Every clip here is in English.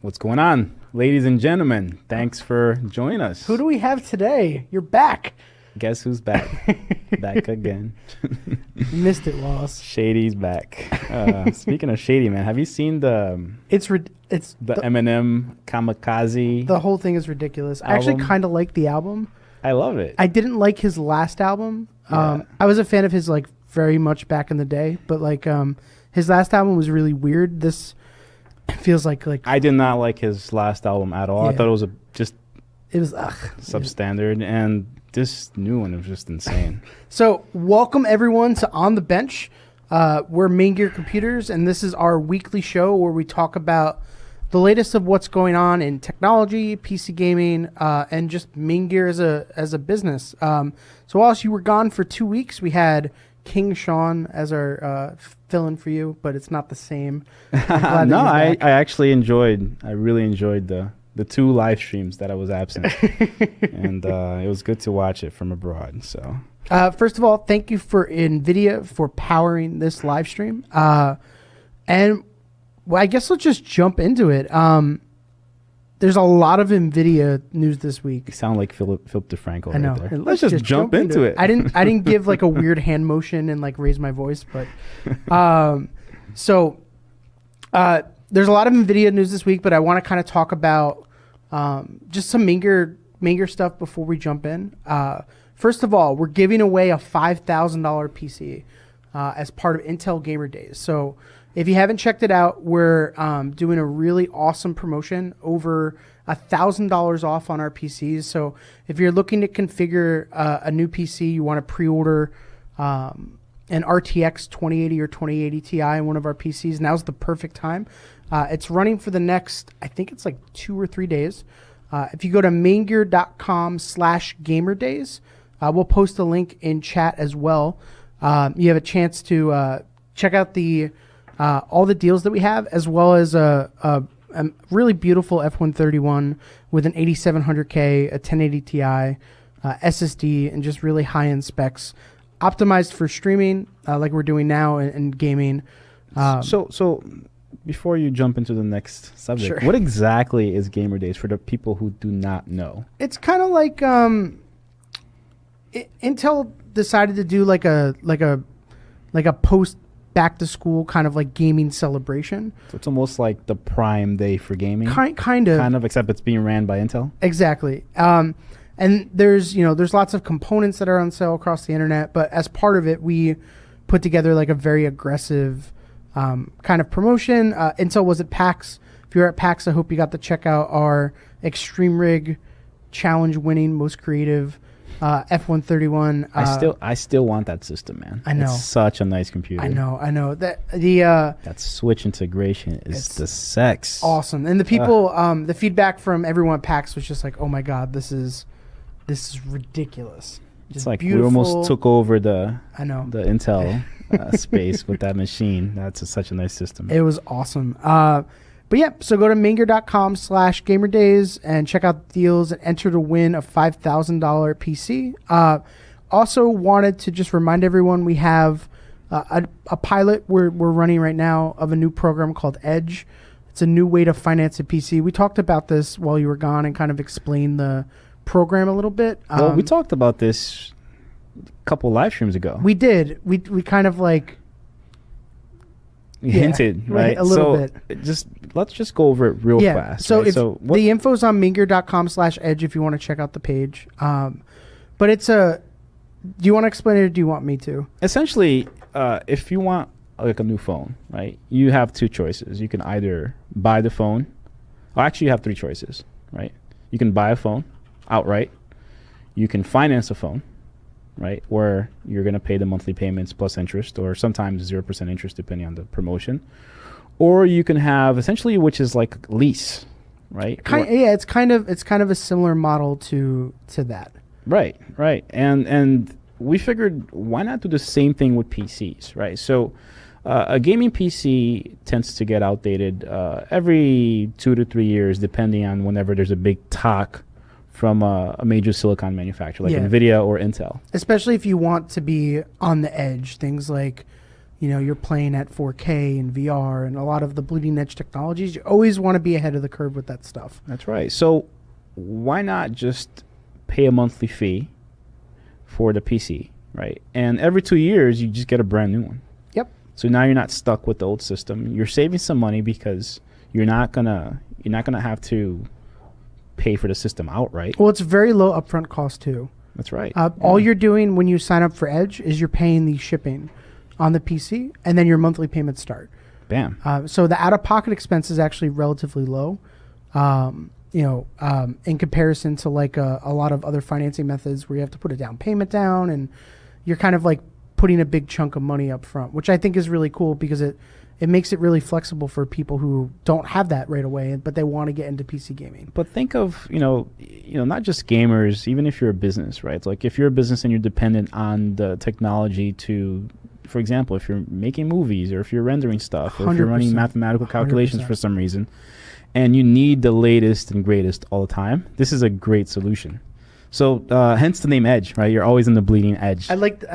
What's going on, ladies and gentlemen? Thanks for joining us. Who do we have today? You're back. Guess who's back? Back again. You missed it, Wallace. Shady's back. Speaking of Shady, man, have you seen the Eminem Kamikaze? The whole thing is ridiculous. I actually kind of like the album. I love it. I didn't like his last album. I was a fan of his like very much back in the day, but like his last album was really weird. This feels like I did not like his last album at all. Yeah. I thought it was substandard, and this new one was just insane. So welcome everyone to On the Bench. We're MAINGEAR Computers, and this is our weekly show where we talk about the latest of what's going on in technology, PC gaming, and just MAINGEAR as a business. So whilst you were gone for 2 weeks, we had King Sean as our fill-in for you, but it's not the same. No, I actually really enjoyed the 2 live streams that I was absent. And it was good to watch it from abroad. So first of all, thank you for NVIDIA for powering this live stream. And well, I guess let's just jump into it. There's a lot of NVIDIA news this week. You sound like Philip DeFranco. I know. Right there. Let's just jump into it. I didn't give like a weird hand motion and like raise my voice, but so there's a lot of NVIDIA news this week, but I want to kind of talk about just some MAINGEAR stuff before we jump in. First of all, we're giving away a $5,000 PC as part of Intel Gamer Days. So if you haven't checked it out, we're doing a really awesome promotion, over $1,000 off on our PCs. So if you're looking to configure a new PC, you want to pre-order an RTX 2080 or 2080 Ti in one of our PCs, now's the perfect time. It's running for the next, I think it's like 2 or 3 days. If you go to maingear.com/gamerdays, we'll post a link in chat as well. You have a chance to check out all the deals that we have, as well as a really beautiful F131 with an 8700K, a 1080 Ti, SSD, and just really high-end specs, optimized for streaming like we're doing now and gaming. So before you jump into the next subject, sure. What exactly is Gamer Days for the people who do not know? It's kind of like Intel decided to do like a post back to school kind of like gaming celebration. So it's almost like the Prime Day for gaming. Kind of, except it's being ran by Intel. Exactly. And there's lots of components that are on sale across the internet, but as part of it, we put together like a very aggressive kind of promotion. Intel was at PAX. If you're at PAX, I hope you got to check out our Extreme Rig challenge winning most creative F131. I still want that system, man. I know. It's such a nice computer. I know that that switch integration is the sex. Awesome. And the people, the feedback from everyone at PAX was just like, oh my God, this is ridiculous. Just it's like beautiful. We almost took over the Intel space with that machine. That's such a nice system. It was awesome. But yeah, so go to maingear.com/gamerdays and check out the deals and enter to win a $5,000 PC. Also wanted to just remind everyone we have a pilot we're running right now of a new program called Edge. It's a new way to finance a PC. We talked about this while you were gone and kind of explained the program a little bit. Well, we talked about this a couple live streams ago. We did. We kind of like hinted, right? A little bit. Let's just go over it real fast. So right? The info's on maingear.com/edge if you want to check out the page. But it's do you want to explain it or do you want me to? Essentially, if you want like a new phone, right? You have 2 choices. You can either buy the phone. Well, actually, you have 3 choices, right? You can buy a phone outright. You can finance a phone, right, where you're going to pay the monthly payments plus interest, or sometimes 0% interest depending on the promotion. Or you can have essentially, which is like lease, right? It's kind of a similar model to that. Right. And we figured, why not do the same thing with PCs, right? So a gaming PC tends to get outdated every 2 to 3 years, depending on whenever there's a big talk from a major silicon manufacturer like NVIDIA or Intel. Especially if you want to be on the edge. Things like, you're playing at 4K and VR and a lot of the bleeding edge technologies. You always want to be ahead of the curve with that stuff. That's right. So why not just pay a monthly fee for the PC, right? And every 2 years, you just get a brand new one. Yep. So now you're not stuck with the old system. You're saving some money because you're not gonna have to pay for the system outright. Well, it's very low upfront cost too. That's right. All you're doing when you sign up for Edge is you're paying the shipping on the PC, and then your monthly payments start. Bam. So the out-of-pocket expense is actually relatively low, in comparison to like a lot of other financing methods where you have to put a down payment down, and you're kind of like putting a big chunk of money up front, which I think is really cool because it makes it really flexible for people who don't have that right away, but they want to get into PC gaming. But think of, not just gamers, even if you're a business, right? It's like if you're a business and you're dependent on the technology to, for example, if you're making movies or if you're rendering stuff or if you're running mathematical calculations 100%. For some reason, and you need the latest and greatest all the time, this is a great solution. So hence the name Edge, right? You're always in the bleeding edge. I like the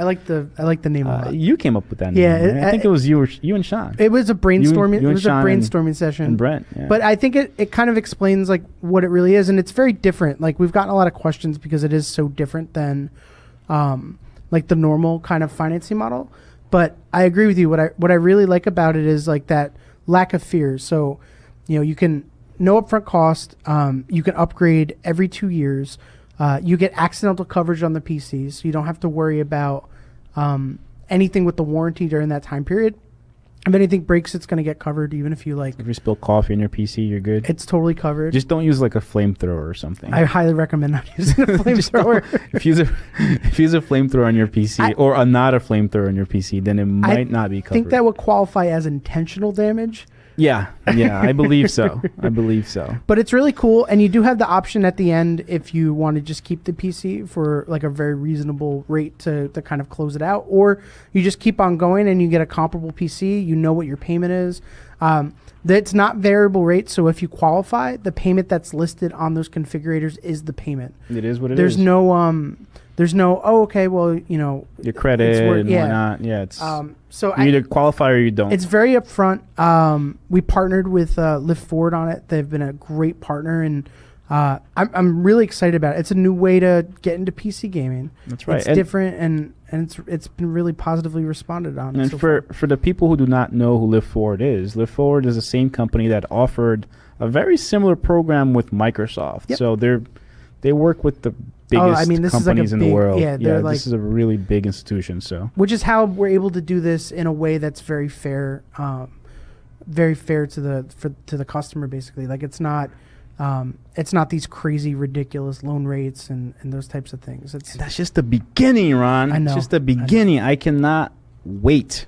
name a lot. You came up with that name. Yeah, Right? I think it was you and Sean. It was a brainstorming. You it was a Sean brainstorming session. And Brent. Yeah. But I think it kind of explains like what it really is, and it's very different. Like we've gotten a lot of questions because it is so different than like the normal kind of financing model. But I agree with you. What I really like about it is like that lack of fear. So you can no upfront cost. You can upgrade every 2 years. You get accidental coverage on the PC, so you don't have to worry about anything with the warranty during that time period. If anything breaks, it's going to get covered, even if you If you spill coffee in your PC, you're good. It's totally covered. Just don't use like a flamethrower or something. I highly recommend not using a flamethrower. If you use a flamethrower on your PC or not a flamethrower on your PC, then it might not be covered. I think that would qualify as intentional damage. Yeah, I believe so. But it's really cool, and you do have the option at the end if you want to just keep the PC for like a very reasonable rate to kind of close it out, or you just keep on going and you get a comparable PC. You know what your payment is. That's not variable rate, so if you qualify, the payment that's listed on those configurators is the payment. It is what it is. There's no your credit and whatnot. Yeah, it's so you either qualify or you don't. It's very upfront. We partnered with Lift Forward on it. They've been a great partner, and I'm really excited about it. It's a new way to get into PC gaming. That's right. It's different, and it's been really positively responded on. And for the people who do not know who Lift Forward is the same company that offered a very similar program with Microsoft. Yep. So they work with the biggest companies in the world. Yeah, this is a really big institution. So, which is how we're able to do this in a way that's very fair to the customer. Basically, like it's not these crazy, ridiculous loan rates and those types of things. That's just the beginning, Ron. I know. It's just the beginning. I cannot wait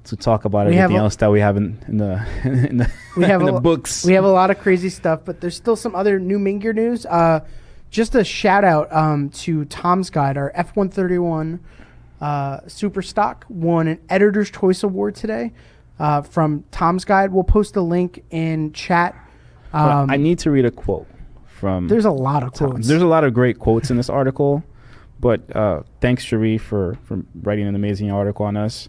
to talk about everything else that we have in the books. We have a lot of crazy stuff, but there's still some other new MAINGEAR news. Just a shout out to Tom's Guide. Our F-131 Super Stock won an Editor's Choice Award today from Tom's Guide. We'll post a link in chat. I need to read a quote from. There's a lot of quotes. There's a lot of great quotes in this article, but thanks, Cherie, for writing an amazing article on us.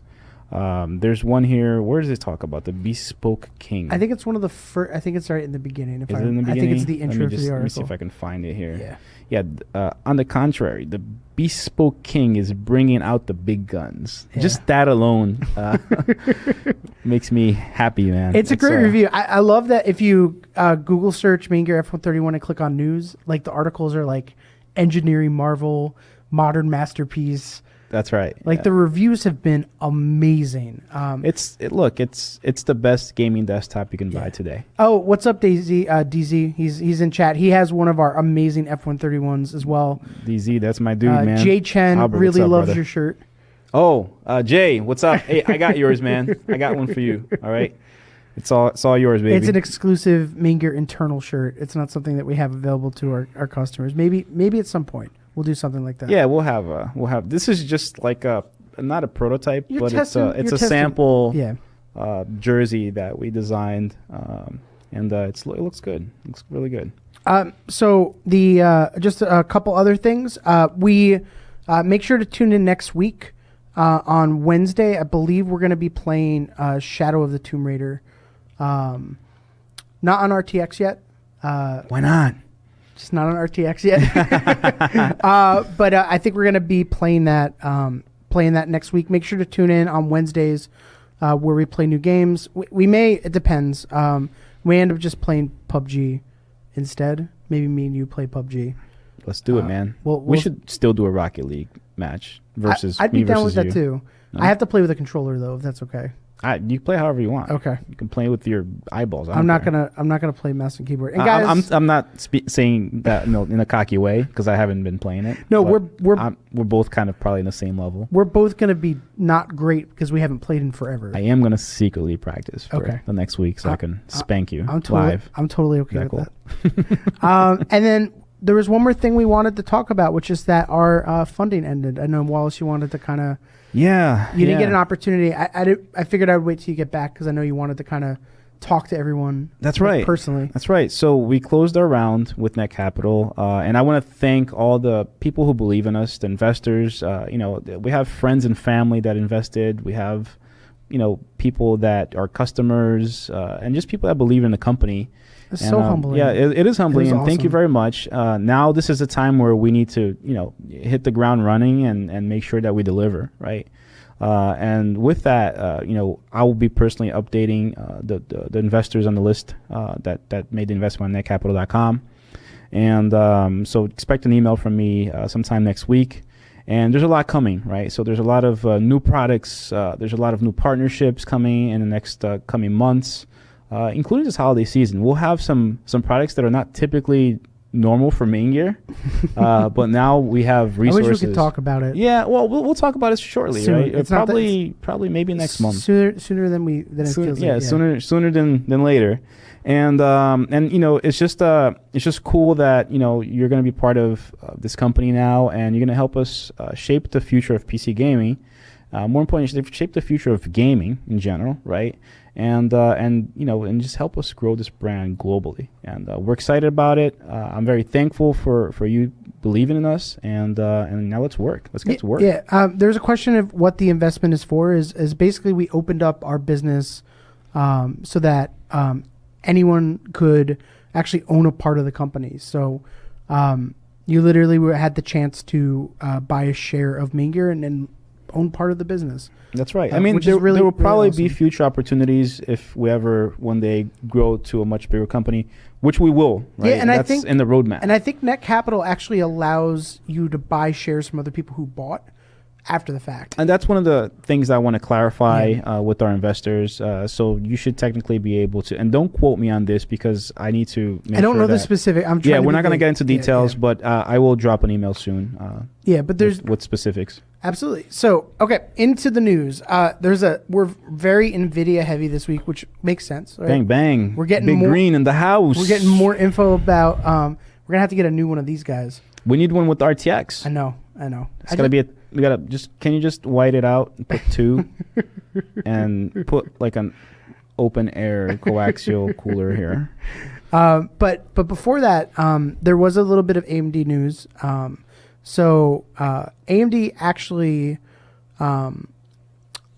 There's one here. Where does it talk about the Bespoke King? I think it's one of the first. I think it's right in the beginning. Is it in the beginning? I think it's the intro to the article. Let me see if I can find it here. Yeah. On the contrary, the Bespoke King is bringing out the big guns. Yeah. Just that alone makes me happy, man. It's a great review. I love that if you Google search MAINGEAR F-131 and click on news, like the articles are like engineering marvel, modern masterpiece. That's right. Like the reviews have been amazing. It's the best gaming desktop you can buy today. Oh, what's up, DZ? He's in chat. He has one of our amazing F-131s as well. DZ, that's my dude, man. Jay Chen Albert, really loves brother? Your shirt. Oh, Jay, what's up? Hey, I got yours, man. I got one for you. All right. It's all yours, baby. It's an exclusive MAINGEAR internal shirt. It's not something that we have available to our customers. Maybe at some point we'll do something like that. Yeah, we'll have. This is just like not a prototype, but it's a sample jersey that we designed, and it looks good. It looks really good. So just a couple other things. We make sure to tune in next week On Wednesday, I believe we're going to be playing Shadow of the Tomb Raider. Not on RTX yet. Why not? Just not on RTX yet. But I think we're going to be playing that next week. Make sure to tune in on Wednesdays where we play new games. We may, it depends. We end up just playing PUBG instead. Maybe me and you play PUBG. Let's do it, man. We'll we should still do a Rocket League match versus I'd be me down with versus that you. too. No? I have to play with a controller though, if that's okay. You play however you want. Okay. You can play with your eyeballs. I'm not gonna play mouse and keyboard. And guys, I'm not saying that in a cocky way because I haven't been playing it. No, we're both kind of probably in the same level. We're both gonna be not great because we haven't played in forever. I am gonna secretly practice for the next week so I can spank you live. I'm totally okay with that. And then there was one more thing we wanted to talk about, which is that our funding ended. I know, Wallace, you wanted to kind of. Yeah. You didn't get an opportunity. I figured I would wait till you get back because I know you wanted to kind of talk to everyone. That's right. Personally. That's right. So we closed our round with Net Capital, and I want to thank all the people who believe in us, the investors. We have friends and family that invested. We have, people that are customers, and just people that believe in the company. It's so humbling. Yeah, it is humbling, and awesome. Thank you very much. Now this is a time where we need to, hit the ground running and make sure that we deliver, right? And with that, I will be personally updating the investors on the list that made the investment on netcapital.com. And so expect an email from me sometime next week. And there's a lot coming, right? So there's a lot of new products. There's a lot of new partnerships coming in the next coming months. Including this holiday season. We'll have some products that are not typically normal for MAINGEAR, but now we have resources. I wish we could talk about it. Yeah, well, we'll talk about it shortly, soon. right? It's probably maybe next month. Sooner than it feels like. Yeah, sooner than later. And it's just cool that you're going to be part of this company now, and you're going to help us shape the future of PC gaming. More importantly, shape the future of gaming in general, right? And just help us grow this brand globally. And we're excited about it. I'm very thankful for you believing in us. And now let's work. Let's get to work. Yeah. There's a question of what the investment is for. Is basically we opened up our business so that anyone could actually own a part of the company. So you literally had the chance to buy a share of MAINGEAR and own part of the business. That's right. I mean, there will probably be future opportunities if we ever one day grow to a much bigger company, which we will. Right? Yeah, and that's I think in the roadmap. And I think Net Capital actually allows you to buy shares from other people who bought after the fact. And that's one of the things I want to clarify with our investors. So you should technically be able to, and don't quote me on this because I need to make I don't sure know the specific. we're not going to get into details, but I will drop an email soon. But there's with specifics. Absolutely. So, okay, into the news. We're very NVIDIA heavy this week, which makes sense. Right? Bang, bang. We're getting Big Green in the house. We're getting more info about, we're going to have to get a new one of these guys. We need one with RTX. I know. It's got to be can you just white it out and put 2 and put like an open air coaxial cooler here. But before that, there was a little bit of AMD news. So AMD actually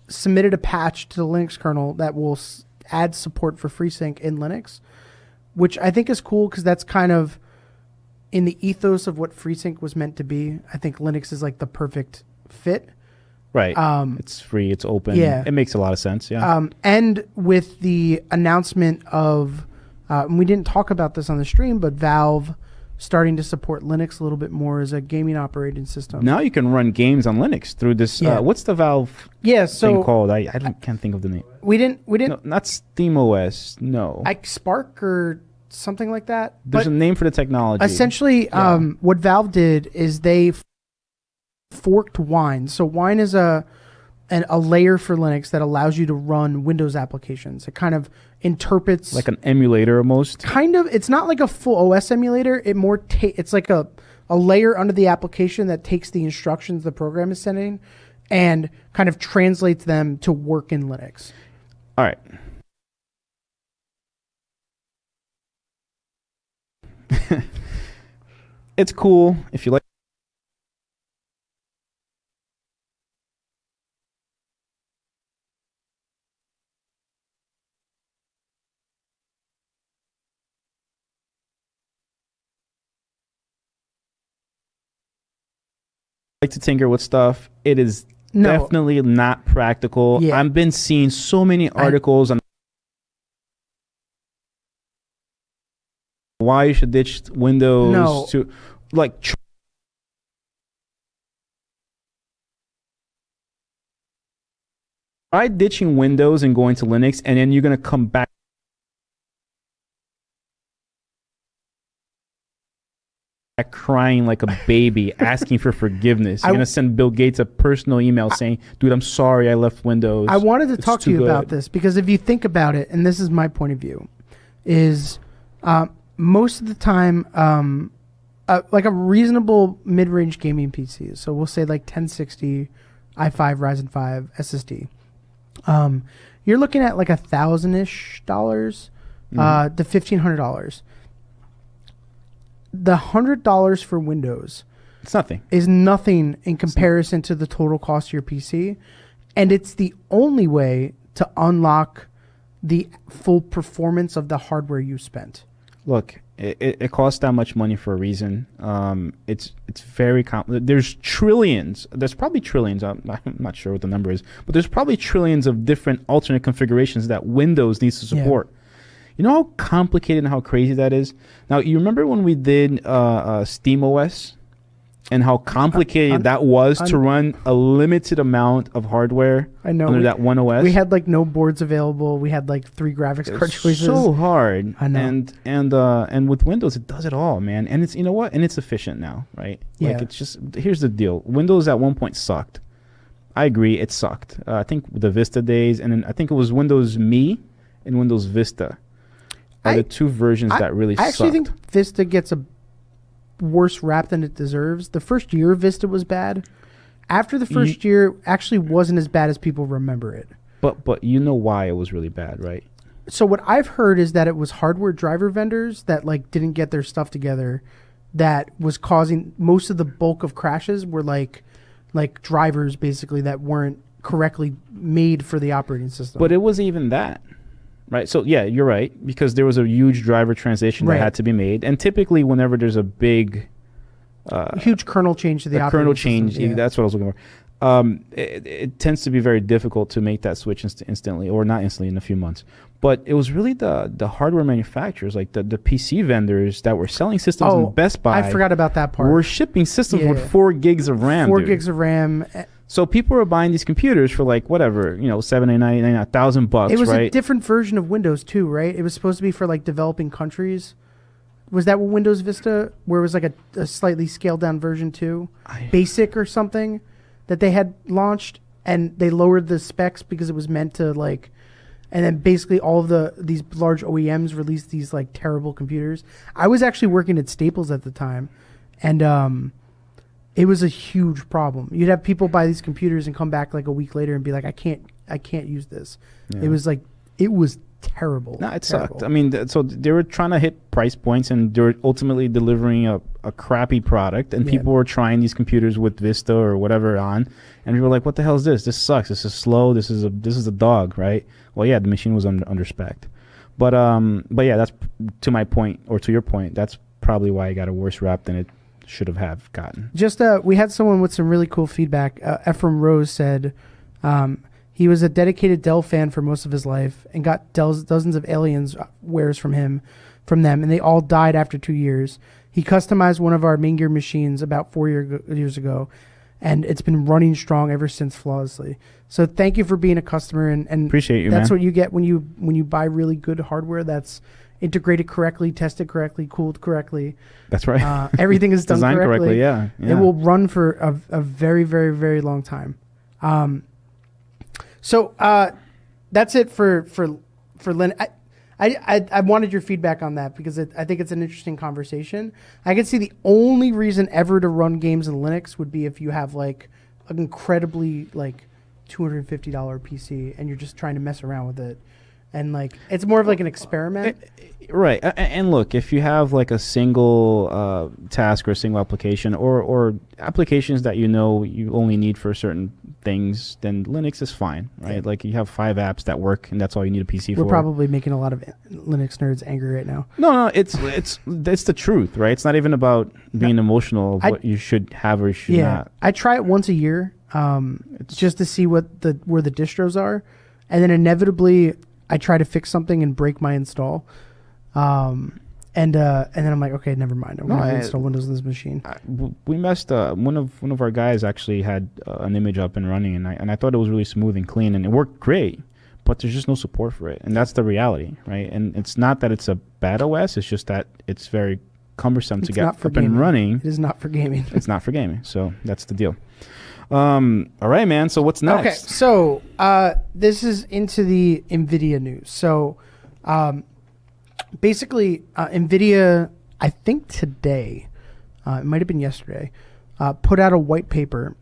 submitted a patch to the Linux kernel that will add support for FreeSync in Linux, which I think is cool because that's kind of in the ethos of what FreeSync was meant to be. I think Linux is like the perfect fit. Right. It's free. It's open. Yeah. It makes a lot of sense. Yeah. And with the announcement of, we didn't talk about this on the stream, but Valve starting to support Linux a little bit more as a gaming operating system. Now you can run games on Linux through this. What's the Valve thing called? I can't think of the name. We didn't. No, not SteamOS. No. Like Spark or something like that. There's a name for the technology. Essentially, what Valve did is they forked Wine. So Wine is a layer for Linux that allows you to run Windows applications. It kind of interprets like an emulator almost. Kind of. It's not like a full OS emulator. It's like a layer under the application that takes the instructions the program is sending and kind of translates them to work in Linux. All right. It's cool if you like to tinker with stuff. It is definitely not practical. Yeah. I've been seeing so many articles on why you should ditch Windows to like try ditching Windows and going to Linux, and then you're going to come back crying like a baby asking for forgiveness. You're going to send Bill Gates a personal email saying, dude, I'm sorry I left Windows. I wanted to talk to you about this because if you think about it, and this is my point of view, is most of the time like a reasonable mid-range gaming PC, so we'll say like 1060 i5 Ryzen 5 SSD, you're looking at like $1,000-ish to $1,500. The $100 for Windows, it's nothing. Is nothing in comparison to the total cost of your PC, and it's the only way to unlock the full performance of the hardware you spent. Look, it costs that much money for a reason. It's very there's trillions. There's probably trillions. I'm not sure what the number is, but there's probably trillions of different alternate configurations that Windows needs to support. Yeah. You know how complicated and how crazy that is? Now, you remember when we did SteamOS and how complicated that was to run a limited amount of hardware under that one OS? We had like no boards available. We had like 3 graphics card choices. So hard. I know. And with Windows, it does it all, man. And it's, you know what? And it's efficient now, right? Yeah. Like it's just, here's the deal. Windows at one point sucked. I agree, it sucked. I think the Vista days, and then I think it was Windows Me and Windows Vista. Are the two versions that really sucked. I actually think Vista gets a worse rap than it deserves. The first year of Vista was bad. After the first year, actually wasn't as bad as people remember it. But you know why it was really bad, right? So what I've heard is that it was hardware driver vendors that like didn't get their stuff together that was causing most of the bulk of crashes were like drivers basically that weren't correctly made for the operating system. But it wasn't even that. Right. So, yeah, you're right, because there was a huge driver transition that had to be made. And typically, whenever there's a big... huge kernel change to the operating system. Kernel change, that's what I was looking for. It tends to be very difficult to make that switch instantly, or not instantly, in a few months. But it was really the hardware manufacturers, like the PC vendors that were selling systems in Best Buy. I forgot about that part. Were shipping systems with 4 gigs of RAM. 4 gigs of RAM. So people were buying these computers for like whatever, $799, $1,000. It was right? a different version of Windows too, right? It was supposed to be for like developing countries. Was that what Windows Vista, where it was like a slightly scaled down version too, Basic or something, that they had launched, and they lowered the specs because it was meant to like, and then basically all of these large OEMs released these like terrible computers. I was actually working at Staples at the time, and it was a huge problem. You'd have people buy these computers and come back like a week later and be like, I can't use this. Yeah. It was like, it was terrible. No, it sucked. I mean, so they were trying to hit price points, and they were ultimately delivering a crappy product, and people were trying these computers with Vista or whatever on, and we were like, what the hell is this? This sucks. This is slow. This is a dog, right? Well, yeah, the machine was under spec. But yeah, that's to my point, or to your point, that's probably why it got a worse rap than it should have gotten. Just we had someone with some really cool feedback. Ephraim Rose said he was a dedicated Dell fan for most of his life and got dozens of Aliens wares from them, and they all died after 2 years. He customized one of our MAINGEAR machines about 4 years ago, and it's been running strong ever since flawlessly. So thank you for being a customer, and appreciate you. That's what you get when you buy really good hardware that's integrated correctly, tested correctly, cooled correctly. That's right. Everything is done designed correctly. Yeah. It will run for a very, very, very long time. So that's it for Lynn. I wanted your feedback on that because I think it's an interesting conversation. I can see the only reason ever to run games in Linux would be if you have like an incredibly like $250 PC and you're just trying to mess around with it. and like it's more of like an experiment. Right. And look, if you have like a single task or a single application or applications that you know you only need for certain things, then Linux is fine, right? Yeah. Like you have 5 apps that work and that's all you need a PC for. We're probably making a lot of Linux nerds angry right now. No, it's the truth, right? It's not even about being emotional of what you should have or you should not. I try it once a year just to see where the distros are, and then inevitably I try to fix something and break my install. And then I'm like, okay, never mind. I'm going to install Windows on this machine. We messed one of our guys actually had an image up and running, and I thought it was really smooth and clean, and it worked great. But there's just no support for it, and that's the reality, right? And it's not that it's a bad OS; it's just that it's very cumbersome to get up and running. It is not for gaming. It's not for gaming, so that's the deal. All right, man. So what's next? Okay, so this is into the NVIDIA news. So. Basically, NVIDIA, I think today, it might have been yesterday, put out a white paper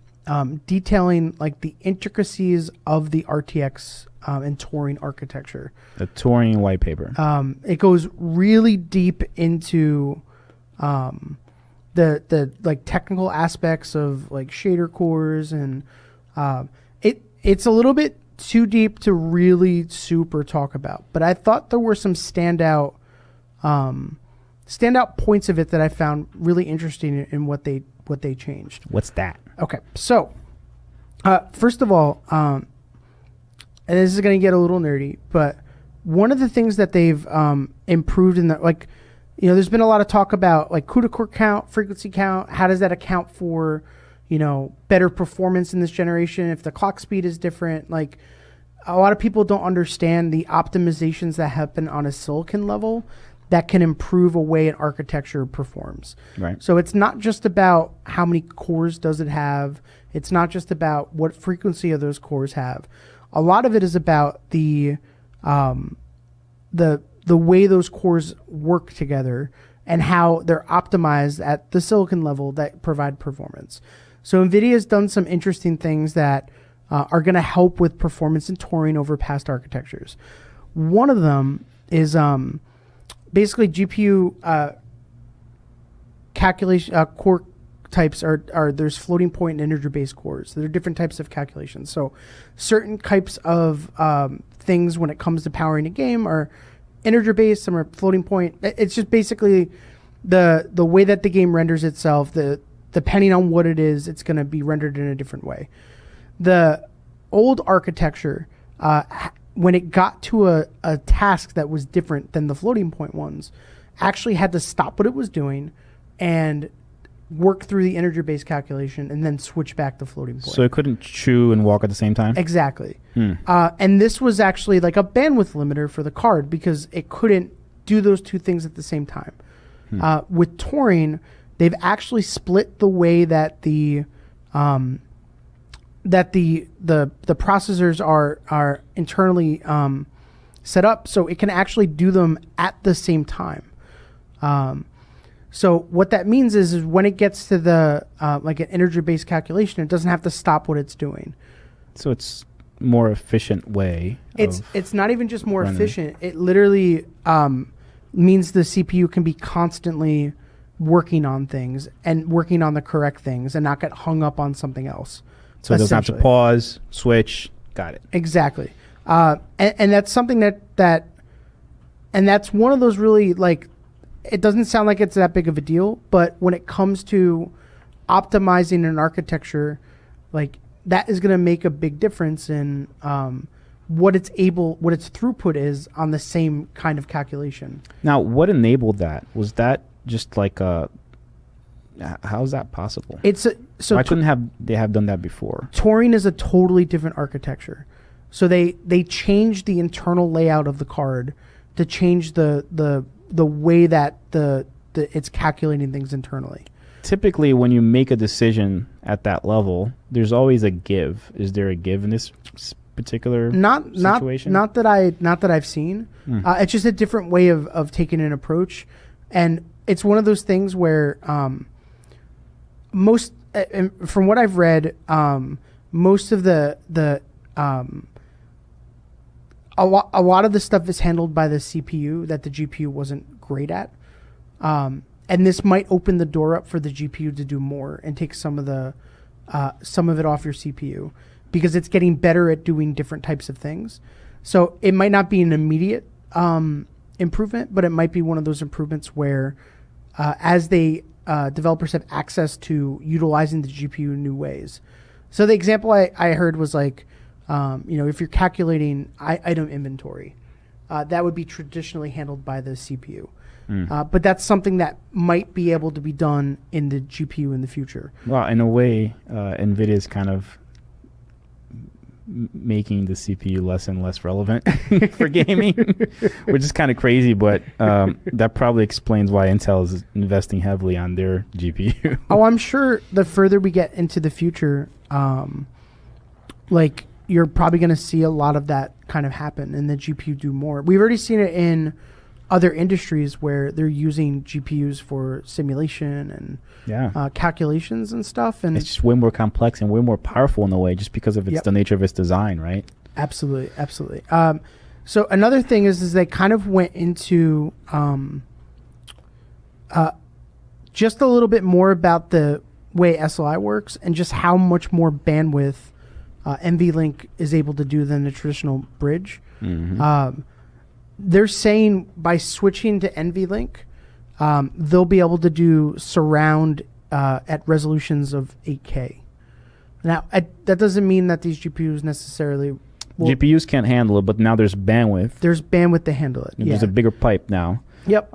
detailing like the intricacies of the RTX and Turing architecture. The Turing white paper. It goes really deep into the like technical aspects of like shader cores, and it's a little bit too deep to really super talk about. But I thought there were some standout points of it that I found really interesting in what they changed. What's that? Okay, so first of all, and this is going to get a little nerdy, but one of the things that they've improved in the there's been a lot of talk about like CUDA core count, frequency count. How does that account for better performance in this generation if the clock speed is different? Like a lot of people don't understand the optimizations that happen on a silicon level that can improve a way an architecture performs. Right. So it's not just about how many cores does it have. It's not just about what frequency of those cores have. A lot of it is about the way those cores work together and how they're optimized at the silicon level that provide performance. So NVIDIA has done some interesting things that are going to help with performance in Turing over past architectures. One of them is basically GPU calculation core types are there's floating point and integer-based cores. There are different types of calculations. So certain types of things when it comes to powering a game are integer-based, some are floating point. It's just basically the way that the game renders itself. Depending on what it is, it's going to be rendered in a different way. The old architecture, when it got to a task that was different than the floating point ones, actually had to stop what it was doing and work through the integer-based calculation and then switch back to floating point. So it couldn't chew and walk at the same time? Exactly. And this was actually like a bandwidth limiter for the card because it couldn't do those two things at the same time. With Turing, they've actually split the way that the processors are internally set up, so it can actually do them at the same time. So what that means is when it gets to the like an integer-based calculation, it doesn't have to stop what it's doing. So it's more efficient way. It's not even just more efficient. It literally means the CPU can be constantly working on things and working on the correct things and not get hung up on something else. So it doesn't have to pause, switch. Got it. Exactly. And that's something that and that's one of those really like, it doesn't sound like it's that big of a deal, but when it comes to optimizing an architecture, like that is going to make a big difference in what its throughput is on the same kind of calculation. Now, what enabled that? Was that just like how is that possible? Why couldn't they have done that before? Turing is a totally different architecture. So they changed the internal layout of the card to change the way that it's calculating things internally. Typically, when you make a decision at that level, there's always a give. Is there a give in this particular situation? Not that I've seen. It's just a different way of taking an approach, and it's one of those things where most, from what I've read, most of the a lot of the stuff is handled by the CPU that the GPU wasn't great at. And this might open the door up for the GPU to do more and take some of it off your CPU, because it's getting better at doing different types of things. So it might not be an immediate improvement, but it might be one of those improvements where as developers have access to utilizing the GPU in new ways. So the example I heard was like, if you're calculating item inventory, that would be traditionally handled by the CPU. But that's something that might be able to be done in the GPU in the future. Well, in a way, NVIDIA is kind of making the CPU less and less relevant for gaming, which is kind of crazy, but that probably explains why Intel is investing heavily on their GPU. Oh, I'm sure the further we get into the future, you're probably going to see a lot of that kind of happen and the GPU do more. We've already seen it in other industries where they're using GPUs for simulation and calculations and stuff. And it's just way more complex and way more powerful in a way, just because of the nature of its design, right? Absolutely, absolutely. So another thing is they kind of went into just a little bit more about the way SLI works and just how much more bandwidth NVLink is able to do than the traditional bridge. Mm-hmm. They're saying by switching to NVLink, they'll be able to do surround at resolutions of 8K. Now, that doesn't mean that these GPUs necessarily... GPUs can't handle it, but now there's bandwidth. There's bandwidth to handle it. There's a bigger pipe now. Yep.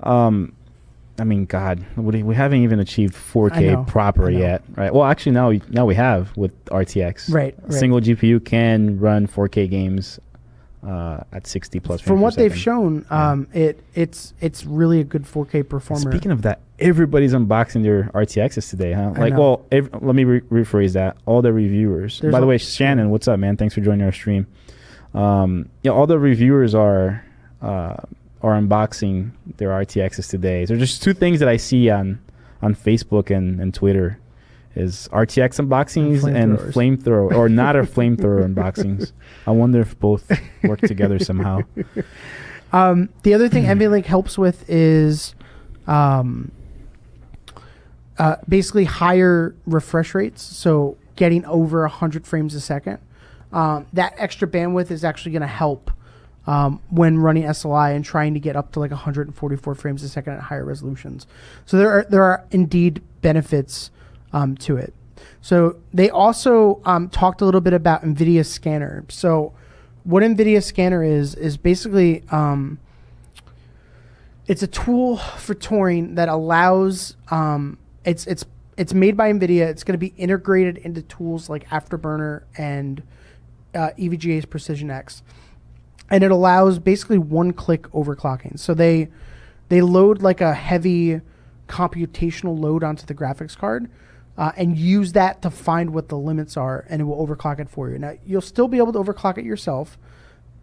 I mean, God, we haven't even achieved 4K proper yet, right? Well, actually, now we have with RTX. Right. A single GPU can run 4K games at 60 plus frames From what per second. they've shown, it's really a good 4K performer. Speaking of that, everybody's unboxing their RTXs today, huh? Let me rephrase that. All the reviewers. By the way, Shannon, what's up, man? Thanks for joining our stream. All the reviewers are unboxing their RTXs today. So there's just two things that I see on Facebook and Twitter is RTX unboxings and flamethrower, or not a flamethrower unboxings. I wonder if both work together somehow. The other thing NVLink helps with is basically higher refresh rates, so getting over 100 frames a second. That extra bandwidth is actually going to help when running SLI and trying to get up to like 144 frames a second at higher resolutions. So there are indeed benefits to it. So they also talked a little bit about NVIDIA Scanner. So what NVIDIA Scanner is basically it's a tool for Turing that allows it's made by NVIDIA. It's going to be integrated into tools like Afterburner and EVGA's Precision X. And it allows basically one-click overclocking. So they load like a heavy computational load onto the graphics card and use that to find what the limits are, and it will overclock it for you. Now, you'll still be able to overclock it yourself,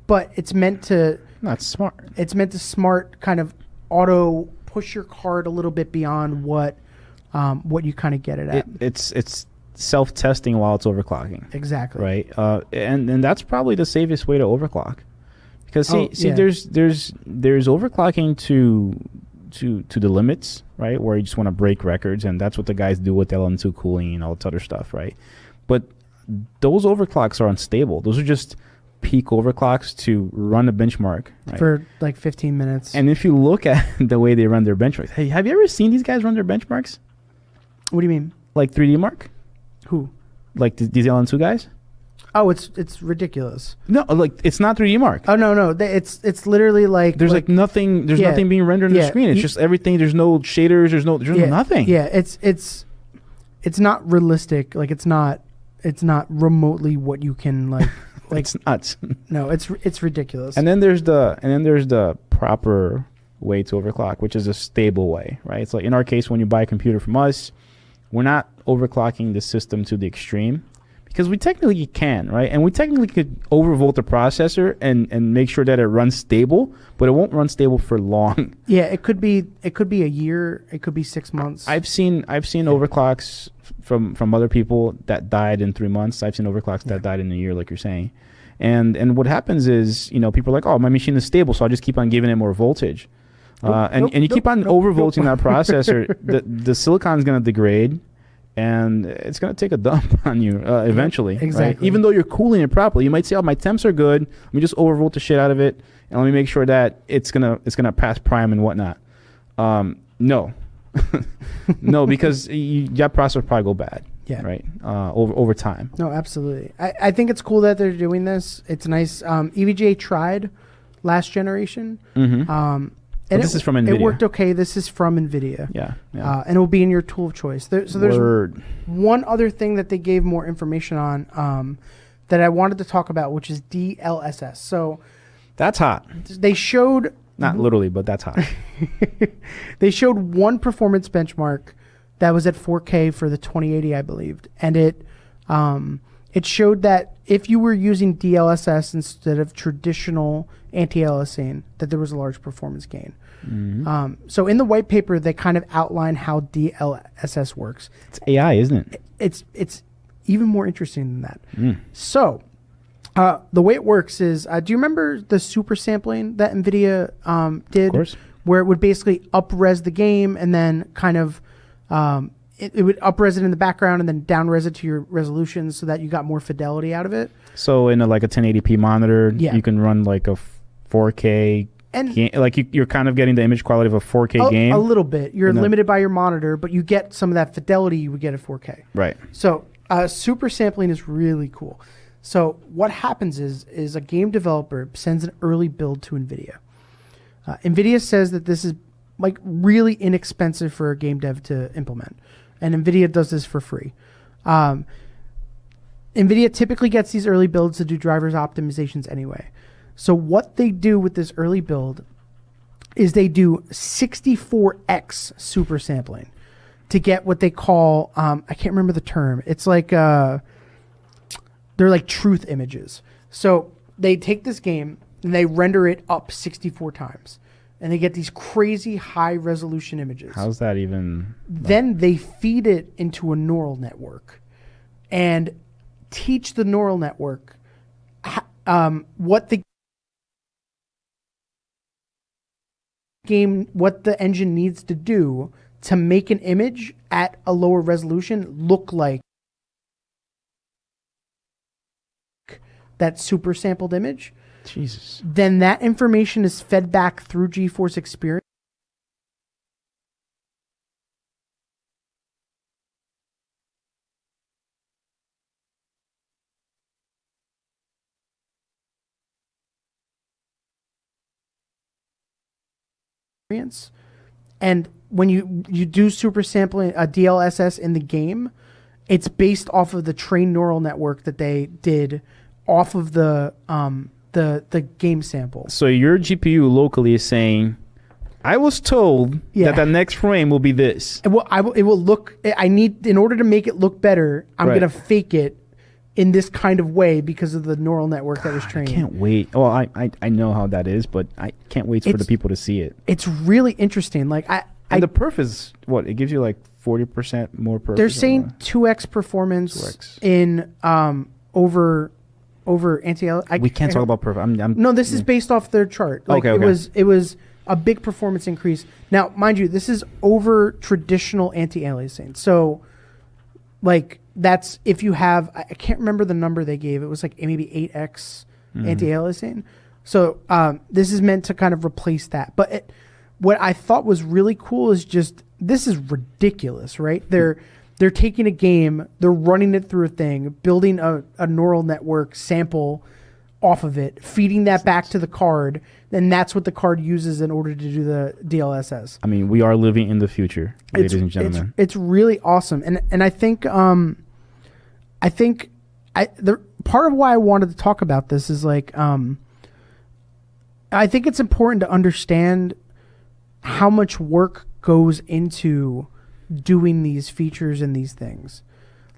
but it's meant to... That's smart. It's meant to smart kind of auto push your card a little bit beyond what you kind of get it at. It's self-testing while it's overclocking. Exactly. Right? And that's probably the safest way to overclock. Because there's overclocking to the limits, right? Where you just want to break records, and that's what the guys do with LM2 cooling and all that other stuff, right? But those overclocks are unstable. Those are just peak overclocks to run a benchmark, right? For like 15 minutes. And if you look at the way they run their benchmarks, hey, have you ever seen these guys run their benchmarks? What do you mean? Like 3D Mark? Who? Like these LM2 guys? Oh, it's ridiculous. No, like it's not 3D Mark. Oh no, it's literally like there's like nothing. There's nothing being rendered on the screen. It's just everything. There's no shaders. There's no nothing. Yeah, it's not realistic. Like it's not remotely what you can like. It's nuts. No, it's ridiculous. And then there's the proper way to overclock, which is a stable way, right? It's like in our case, when you buy a computer from us, we're not overclocking the system to the extreme. Because we technically can, right? And we technically could overvolt the processor and make sure that it runs stable, but it won't run stable for long. Yeah, it could be a year, it could be 6 months. I've seen overclocks from other people that died in 3 months. I've seen overclocks that died in a year, like you're saying. And what happens is, people are like, oh, my machine is stable, so I'll just keep on giving it more voltage. And you keep on overvolting that processor, the silicon is going to degrade, and it's going to take a dump on you eventually. Exactly. Right? Even though you're cooling it properly, you might say, oh, my temps are good. Let me just overvolt the shit out of it, and let me make sure that it's gonna pass prime and whatnot. No. No, because that processor will probably go bad. Yeah. Right. Over time. No, absolutely. I think it's cool that they're doing this. It's nice. EVGA tried last generation. Mm-hmm. And this is from NVIDIA. It worked okay. This is from NVIDIA. Yeah. And it will be in your tool of choice. There's one other thing that they gave more information on that I wanted to talk about, which is DLSS. So that's hot. They showed... Not literally, but that's hot. They showed one performance benchmark that was at 4K for the 2080, I believed. And it showed that if you were using DLSS instead of traditional anti-aliasing, that there was a large performance gain. Mm-hmm. So in the white paper, they kind of outline how DLSS works. It's AI, isn't it? It's even more interesting than that. So the way it works is, do you remember the super sampling that NVIDIA did? Of course. Where it would basically up-res the game and then kind of... it would up-res it in the background and then down-res it to your resolution so that you got more fidelity out of it. So in a 1080p monitor, you can run like a 4K game. Like you're kind of getting the image quality of a 4K game. A little bit. You're limited by your monitor, but you get some of that fidelity you would get at 4K. Right. So super sampling is really cool. So what happens is a game developer sends an early build to NVIDIA. NVIDIA says that this is really inexpensive for a game dev to implement. And NVIDIA does this for free. NVIDIA typically gets these early builds to do drivers optimizations anyway. So what they do with this early build is they do 64x super sampling to get what they call, I can't remember the term. It's like, they're like truth images. So they take this game and they render it up 64 times. And they get these crazy high resolution images. How's that even? Then they feed it into a neural network and teach the neural network what the engine needs to do to make an image at a lower resolution look like that super sampled image. Jesus. Then that information is fed back through GeForce Experience. And when you do super sampling a DLSS in the game, it's based off of the trained neural network that they did off of the game sample. So your GPU locally is saying, I was told that the next frame will be this. It will look. In order to make it look better, I'm gonna fake it in this kind of way because of the neural network that was trained. I can't wait. Well, I know how that is, but I can't wait for the people to see it. It's really interesting. And the perf is what? It gives you 40% more perf. They're saying 2x performance in over anti-L. We can't talk about perf. No, this is based off their chart. It was a big performance increase. Now, mind you, this is over traditional anti-aliasing. So, that's if you have, I can't remember the number they gave. It was maybe 8x anti-aliasing. So this is meant to kind of replace that. But what I thought was really cool is just, this is ridiculous, right? They're taking a game, they're running it through a thing, building a neural network sample off of it, feeding that back to the card, and that's what the card uses in order to do the DLSS. I mean, we are living in the future, ladies and gentlemen. It's really awesome, and I think the part of why I wanted to talk about this is I think it's important to understand how much work goes into doing these features and these things.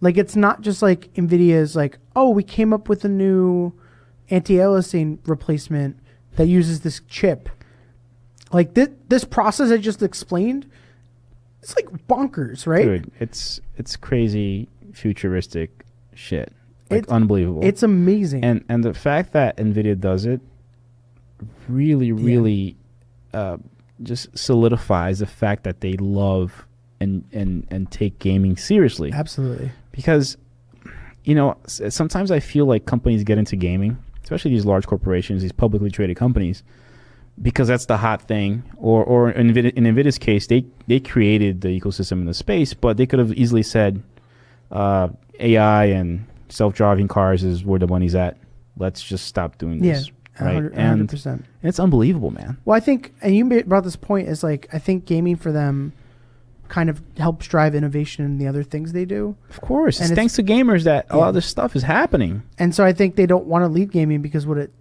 It's not just NVIDIA is oh, we came up with a new anti-aliasing replacement that uses this chip. This process I just explained, it's bonkers, right? Dude, it's crazy futuristic shit. like unbelievable. It's amazing. And the fact that NVIDIA does it really just solidifies the fact that they love and take gaming seriously. Absolutely. Because, sometimes I feel like companies get into gaming, especially these large corporations, these publicly traded companies, because that's the hot thing. Or in NVIDIA's case, they created the ecosystem in the space, but they could have easily said AI and self-driving cars is where the money's at. Let's just stop doing this. Right? 100%. And it's unbelievable, man. Well, I think, and you brought this point, is like, I think gaming for them kind of helps drive innovation in the other things they do. Of course. And it's thanks to gamers that a lot of this stuff is happening. And so I think they don't want to leave gaming because what it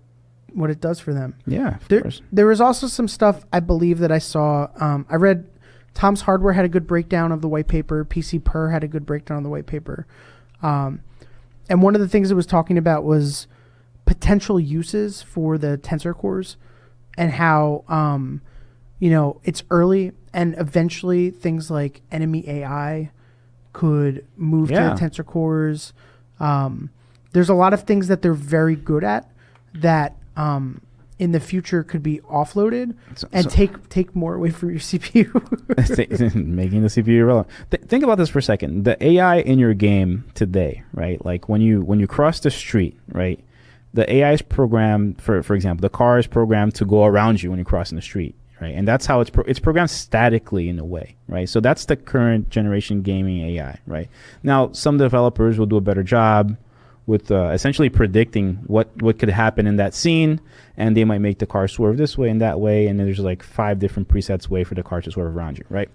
does for them. Yeah, of course. There was also some stuff, I believe, that I saw. I read Tom's Hardware had a good breakdown of the white paper. PC Per had a good breakdown of the white paper. And one of the things it was talking about was potential uses for the tensor cores and how, it's early and eventually things like enemy AI could move to the tensor cores. There's a lot of things that they're very good at that in the future could be offloaded and take more away from your CPU. Making the CPU irrelevant. Think about this for a second. The AI in your game today, right? Like when you cross the street, right? The AI is programmed, for example, the car is programmed to go around you when you're crossing the street, right? And that's how it's programmed statically in a way, right? So that's the current generation gaming AI, right? Now, some developers will do a better job with essentially predicting what could happen in that scene, and they might make the car swerve this way and that way, and then there's like 5 different presets way for the car to swerve around you, right?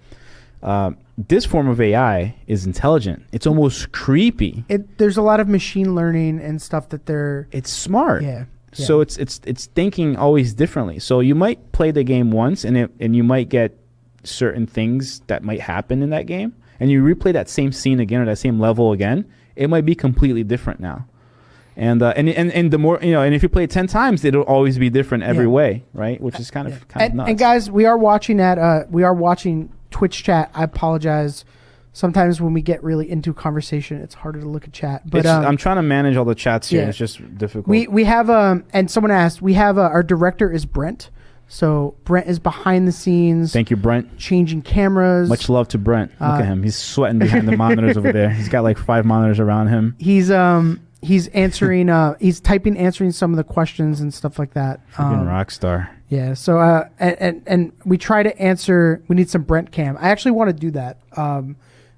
This form of AI is intelligent. It's almost creepy. There's a lot of machine learning and stuff that it's smart. Yeah. So it's thinking always differently. So you might play the game once, and you might get certain things that might happen in that game, and you replay that same scene again or that same level again, it might be completely different now. And the more, and if you play it 10 times, it'll always be different every way, right? Which is kind of nuts. And guys, we are watching Twitch chat. I apologize. Sometimes when we get really into conversation, it's harder to look at chat. But I'm trying to manage all the chats here. Yeah. It's just difficult. We have and someone asked, we have our director is Brent. So Brent is behind the scenes. Thank you, Brent. Changing cameras. Much love to Brent. Look at him. He's sweating behind the monitors over there. He's got like 5 monitors around him. He's answering. He's answering some of the questions and stuff like that. Freaking rock star. Yeah. So and we try to answer. We need some Brent cam. I actually want to do that.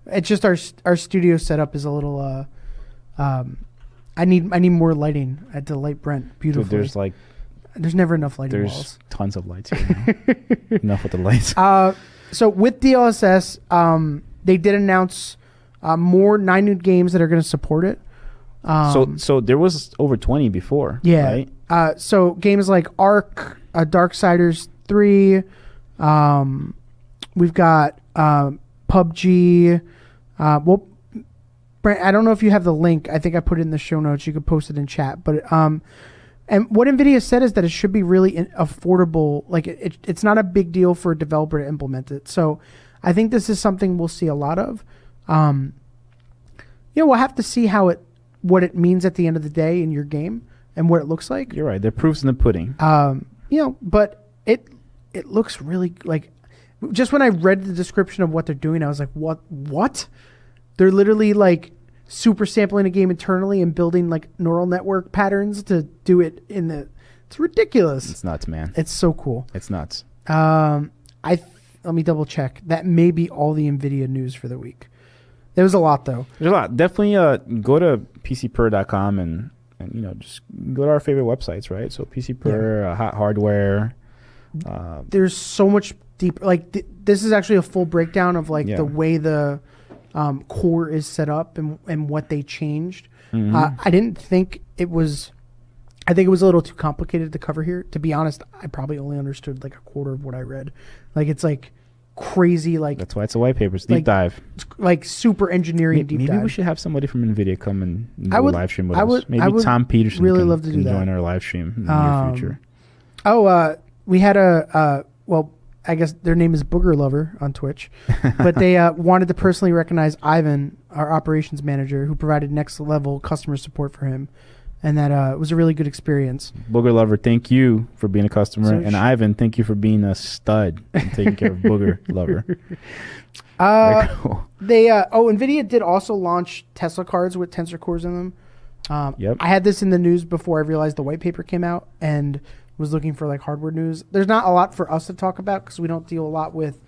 It's just our studio setup is a little. I need more lighting. I had to light Brent beautifully. Dude, there's never enough lighting. There's walls. Tons of lights here now. Enough with the lights. So with DLSS, they did announce 9 new games that are going to support it. So there was over 20 before. Yeah. Right? So games like Ark, Darksiders 3. We've got PUBG. Brent, I don't know if you have the link. I think I put it in the show notes. You could post it in chat. But and what NVIDIA said is that it should be really affordable. Like it's not a big deal for a developer to implement it. So I think this is something we'll see a lot of. We'll have to see what it means at the end of the day in your game and what it looks like. You're right. The proof's in the pudding. But it looks really like. Just when I read the description of what they're doing, I was like, what? They're literally like super sampling a game internally and building like neural network patterns to do it it's ridiculous. It's nuts, man. It's so cool. It's nuts. Let me double check. That may be all the NVIDIA news for the week. There was a lot though. There's a lot. Definitely go to pcper.com and just go to our favorite websites, right? So PCPer, Hot Hardware. There's so much deep. Like this is actually a full breakdown of the way the core is set up and what they changed. Mm-hmm. I didn't think it was. I think it was a little too complicated to cover here. To be honest, I probably only understood like a quarter of what I read. Like it's like crazy. Like that's why it's a white paper. It's deep dive. Like super engineering deep dive. Maybe we should have somebody from NVIDIA come and do a live stream with us. Maybe Tom Peterson really can join our live stream in the near future. We had I guess their name is Booger Lover on Twitch, but they wanted to personally recognize Ivan, our operations manager, who provided next level customer support for him, and that was a really good experience. Booger Lover, thank you for being a customer, and Ivan, thank you for being a stud and taking care of Booger Lover. Very cool. NVIDIA did also launch Tesla cards with Tensor cores in them. Yep. I had this in the news before I realized the white paper came out and was looking for like hardware news. There's not a lot for us to talk about because we don't deal a lot with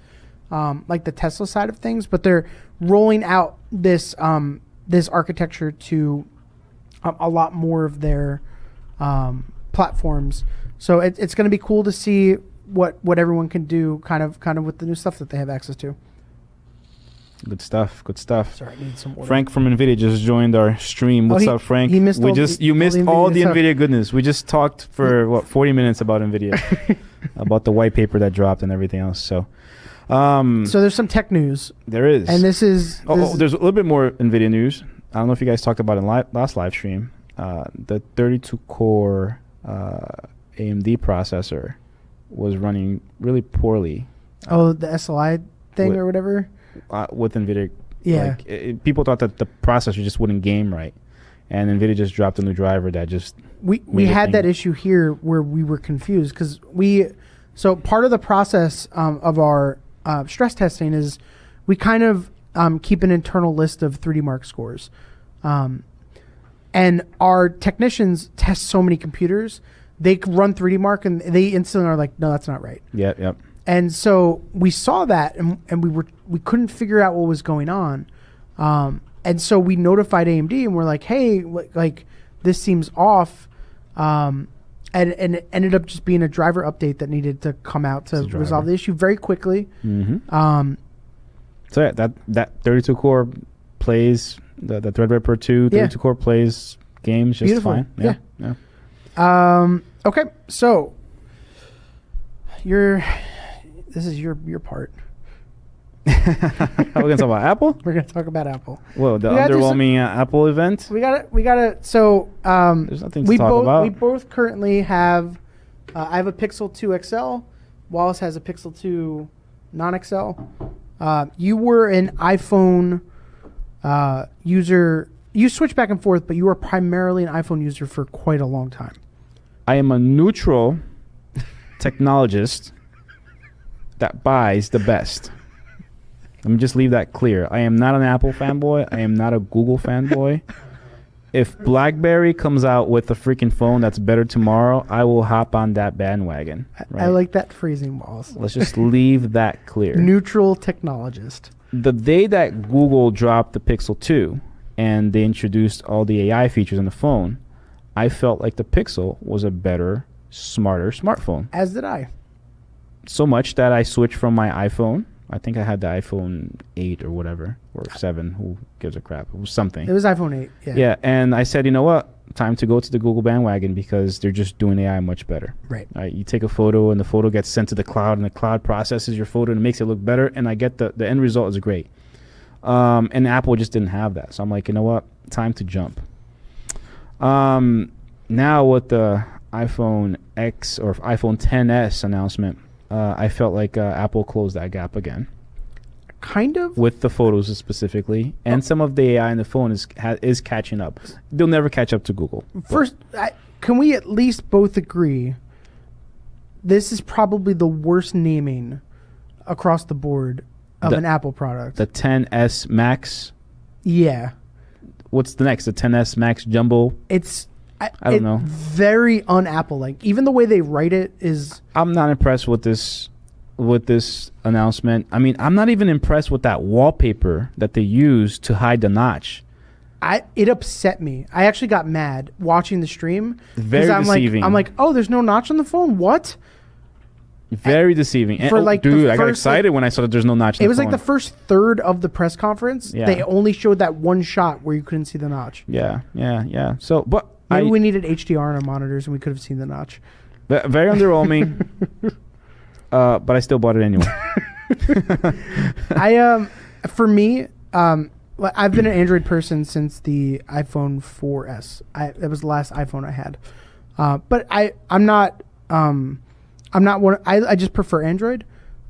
like the Tesla side of things, but they're rolling out this this architecture to a lot more of their platforms. So it's going to be cool to see what everyone can do kind of with the new stuff that they have access to. Good stuff. Good stuff. Sorry, I need some water. Frank from NVIDIA just joined our stream. What's up, Frank? He missed you missed all the NVIDIA goodness. We just talked for 40 minutes about NVIDIA, about the white paper that dropped and everything else. So there's some tech news. There is, and this is there's a little bit more NVIDIA news. I don't know if you guys talked about it in last live stream. The 32 core AMD processor was running really poorly. The SLI thing or whatever. With NVIDIA, yeah. Like, people thought that the processor just wouldn't game right, and NVIDIA just dropped a new driver that just we had that issue here where we were confused because so part of the process of our stress testing is we kind of keep an internal list of 3D Mark scores, and our technicians test so many computers they run 3D Mark and they instantly are like, no, that's not right. Yep. And so we saw that, and we couldn't figure out what was going on, and so we notified AMD, and we're like, hey, like this seems off, and it ended up just being a driver update that needed to come out to resolve the issue very quickly. Mm-hmm. So yeah, that 32 core plays the Threadripper 2 32 core plays games just beautiful. Fine. Yeah. Okay, so this is your part. We're gonna talk about Apple. We're gonna talk about Apple. Well, the underwhelming Apple event. We gotta. So there's nothing to talk about. We both currently have. I have a Pixel 2 XL. Wallace has a Pixel 2 non-XL. You were an iPhone user. You switched back and forth, but you were primarily an iPhone user for quite a long time. I am a neutral technologist that buys the best. Let me just leave that clear. I am not an Apple fanboy. I am not a Google fanboy. If BlackBerry comes out with a freaking phone that's better tomorrow, I will hop on that bandwagon. Right? I like that phrasing, Wallace. Let's just leave that clear. Neutral technologist. The day that Google dropped the Pixel 2 and they introduced all the AI features on the phone, I felt like the Pixel was a better, smarter smartphone. As did I. So much that I switched from my iPhone. I think I had the iPhone 8 or whatever, or 7. Who gives a crap? It was something. It was iPhone 8. Yeah. Yeah, and I said, you know what? Time to go to the Google bandwagon because they're just doing AI much better. Right. You take a photo and the photo gets sent to the cloud and the cloud processes your photo and makes it look better. And I get the end result is great. And Apple just didn't have that. So I'm like, you know what? Time to jump. Now with the iPhone X or iPhone XS announcement, I felt like Apple closed that gap again. Kind of? With the photos specifically. And some of the AI in the phone is catching up. They'll never catch up to Google. First, can we at least both agree this is probably the worst naming across the board of an Apple product? The XS Max? Yeah. What's the next? The XS Max Jumbo? I don't know. Very un-Apple-like. Even the way they write it is... I'm not impressed with this announcement. I mean, I'm not even impressed with that wallpaper that they use to hide the notch. It upset me. I actually got mad watching the stream. Very deceiving. I'm like, oh, there's no notch on the phone? What? Very deceiving. And, I got excited when I saw that there's no notch on the phone. It was like the first third of the press conference. Yeah. They only showed that one shot where you couldn't see the notch. Yeah. So, but... Maybe we needed HDR on our monitors and we could have seen the notch. Very underwhelming. But I still bought it anyway. For me, I've been an Android person since the iPhone 4S. That was the last iPhone I had. But I'm not one. I just prefer Android.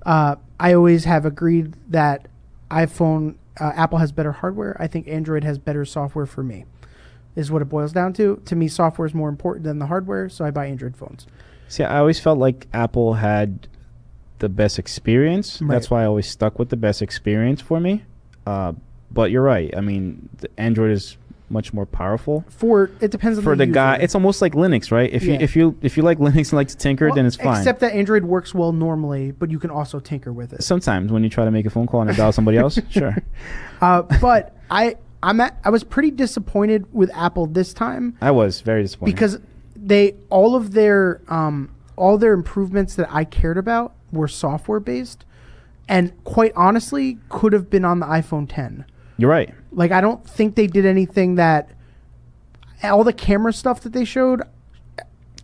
I always have agreed that Apple has better hardware. I think Android has better software for me, is what it boils down to. To me, software is more important than the hardware, so I buy Android phones. See, I always felt like Apple had the best experience. Right. That's why I always stuck with the best experience for me. But you're right. I mean, the Android is much more powerful. It depends on for the user. guy. It's almost like Linux, right? If you like Linux and like to tinker, then it's fine. Except that Android works well normally, but you can also tinker with it. Sometimes when you try to make a phone call and it dials somebody else, sure. But I was pretty disappointed with Apple this time. I was very disappointed because all their improvements that I cared about were software based, and quite honestly, could have been on the iPhone 10. You're right. Like, I don't think they did anything that all the camera stuff that they showed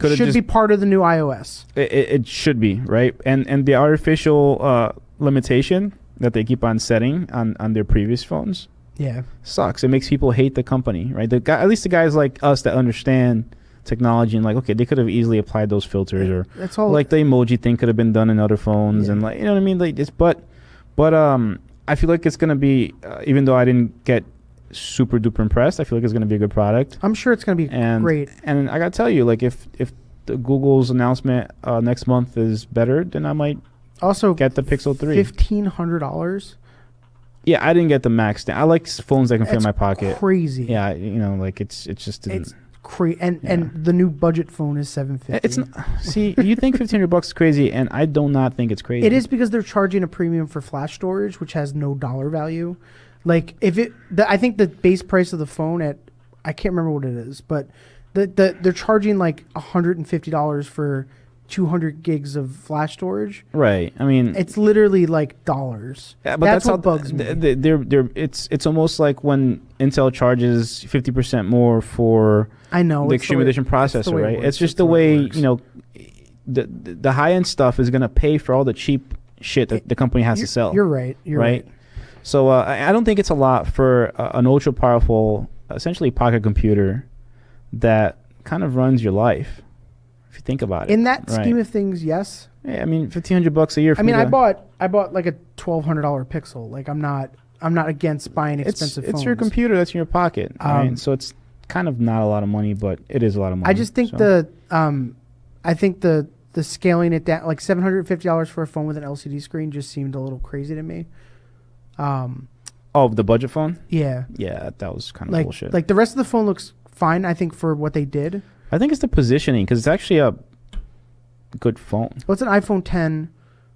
should be part of the new iOS. It should be, right? And the artificial limitation that they keep on setting on their previous phones sucks. It makes people hate the company, right? At least the guys like us that understand technology and like, okay, they could have easily applied those filters, or that's all. Like the emoji thing could have been done in other phones, and like, you know what I mean? Like it's but I feel like it's gonna be even though I didn't get super duper impressed, I feel like it's gonna be a good product. I'm sure it's gonna be great. And I gotta tell you, like if the Google's announcement next month is better, then I might also get the Pixel 3. $1,500. Yeah, I didn't get the Max. I like phones that can fit in my pocket. Crazy. Yeah, like it's just it's crazy. And the new budget phone is $750. It's see, you think $1,500 is crazy, and I do not think it's crazy. It is, because they're charging a premium for flash storage, which has no dollar value. Like I think the base price of the phone I can't remember what it is, but they're charging like $150 for 200 gigs of flash storage. Right. I mean, it's literally like dollars. Yeah, but that's what bugs me. It's almost like when Intel charges 50% more for the Extreme Edition processor, right? It's just the way the high end stuff is going to pay for all the cheap shit that the company has to sell. You're right. You're right. So I don't think it's a lot for an ultra powerful, essentially pocket computer that kind of runs your life. If you think about it, in that scheme of things, yes. Yeah, I mean, $1,500 a year. I mean, I bought like a $1,200 Pixel. Like, I'm not against buying expensive phones. It's your computer that's in your pocket, right? So it's kind of not a lot of money, but it is a lot of money. I just think I think the scaling it down, like $750 for a phone with an LCD screen, just seemed a little crazy to me. The budget phone? Yeah. Yeah, that was kind of bullshit. Like, the rest of the phone looks fine, I think, for what they did. I think it's the positioning, because it's actually a good phone. Well, it's an iPhone 10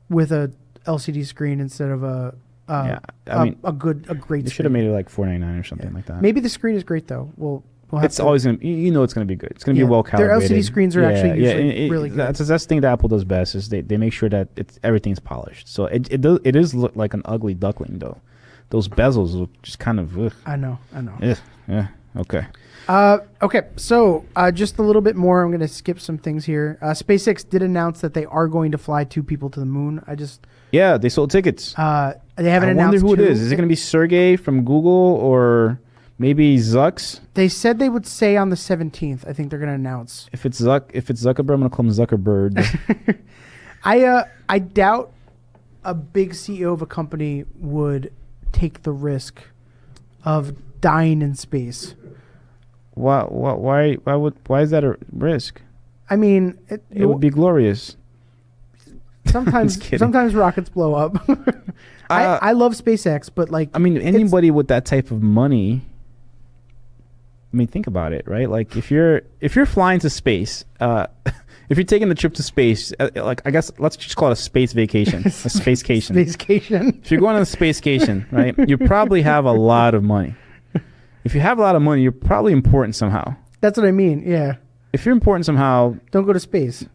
with a LCD screen instead of a great. They should have made it like $499 or something like that. Maybe the screen is great though. We'll have it's always gonna. It's gonna be good. It's gonna be well calibrated. Their LCD screens are actually usually really good. That's the thing that Apple does best, is they make sure that everything's polished. So it is look like an ugly duckling though. Those bezels look just kind of. Ugh. I know. Yeah. Okay. Okay, so just a little bit more. I'm going to skip some things here. SpaceX did announce that they are going to fly 2 people to the moon. They sold tickets. They haven't announced. I wonder who it is. Is it going to be Sergey from Google or maybe Zucks? They said they would say on the 17th. I think they're going to announce. If it's Zuckerberg, I'm going to call him Zuckerbird. I doubt a big CEO of a company would take the risk of dying in space. Why is that a risk? I mean, it would be glorious. Sometimes rockets blow up. I love SpaceX, but like, I mean, anybody with that type of money. I mean, think about it, right? Like, if you're flying to space, if you're taking the trip to space, like, I guess let's just call it a space vacation, a spacecation. Spacecation. If you're going on a spacecation, right, you probably have a lot of money. If you have a lot of money, you're probably important somehow. That's what I mean, yeah. If you're important somehow... Don't go to space.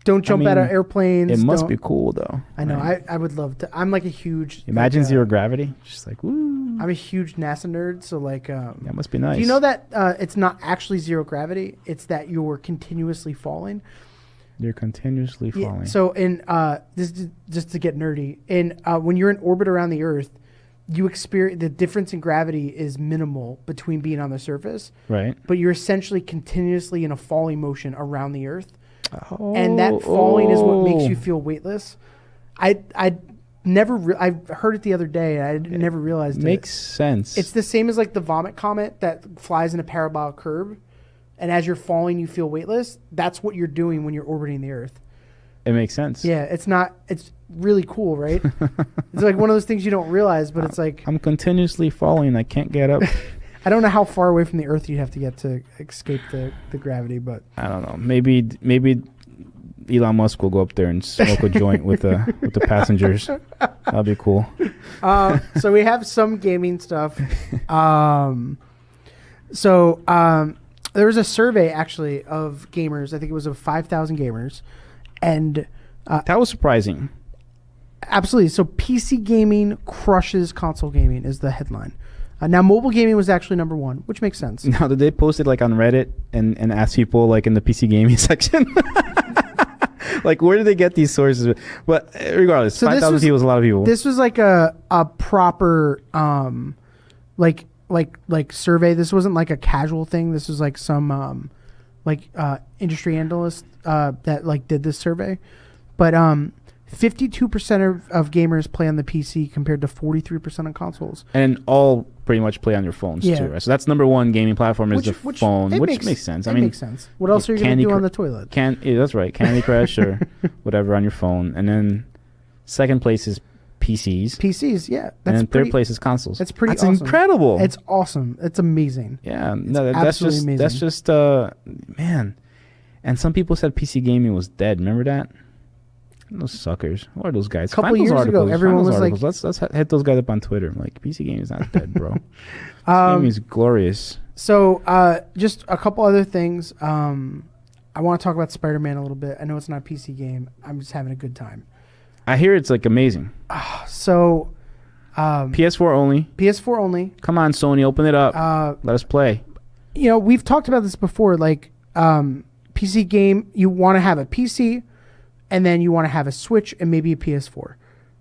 Don't jump out of airplanes. It must be cool, though. I know. Right? I would love to. I'm like a huge... Imagine zero gravity. Just like, woo. I'm a huge NASA nerd, so like... that must be nice. Do you know that it's not actually zero gravity? It's that you're continuously falling. You're continuously falling. Yeah, so this just to get nerdy, when you're in orbit around the Earth, you experience the difference in gravity is minimal between being on the surface, right? But you're essentially continuously in a falling motion around the Earth. and that falling is what makes you feel weightless. I heard it the other day, and I never realized it. Makes sense. It's the same as like the vomit comet that flies in a parabolic curve, and as you're falling, you feel weightless. That's what you're doing when you're orbiting the Earth. It makes sense. Yeah, it's really cool, right? It's like one of those things you don't realize, but it's like... I'm continuously falling. I can't get up. I don't know how far away from the Earth you'd have to get to escape the gravity, but... I don't know. Maybe Elon Musk will go up there and smoke a joint with the passengers. That'd be cool. So we have some gaming stuff. There was a survey, actually, of gamers. I think it was of 5,000 gamers. And that was surprising. Absolutely. So PC gaming crushes console gaming is the headline. Now, mobile gaming was actually number one, which makes sense. Now, did they post it like on Reddit and ask people like in the PC gaming section? Like, where did they get these sources? But regardless, so 5,000 people is a lot of people. This was like a proper like survey. This wasn't like a casual thing. This was like some industry analyst that like did this survey. But 52% of gamers play on the PC compared to 43% on consoles. And all pretty much play on your phones too, right? So that's number one gaming platform is the phone, which makes sense. I mean, makes sense. What else are you going to do on the toilet? Yeah, that's right. Candy Crush or whatever on your phone. And then second place is PCs. PCs, yeah. And then third place is consoles. That's pretty That's awesome. incredible. It's awesome. It's amazing. Yeah, that's just man. And some people said PC gaming was dead. Remember that? Those suckers. What are those guys? A couple years ago, everyone was like... Let's hit those guys up on Twitter. I'm like, PC gaming is not dead, bro. Gaming is glorious. So, just a couple other things. I want to talk about Spider-Man a little bit. I know it's not a PC game. I'm just having a good time. I hear it's like amazing. So... PS4 only. PS4 only. Come on, Sony, open it up. Let us play. You know, we've talked about this before. Like, PC game, you want to have a PC... and then you want to have a Switch and maybe a PS4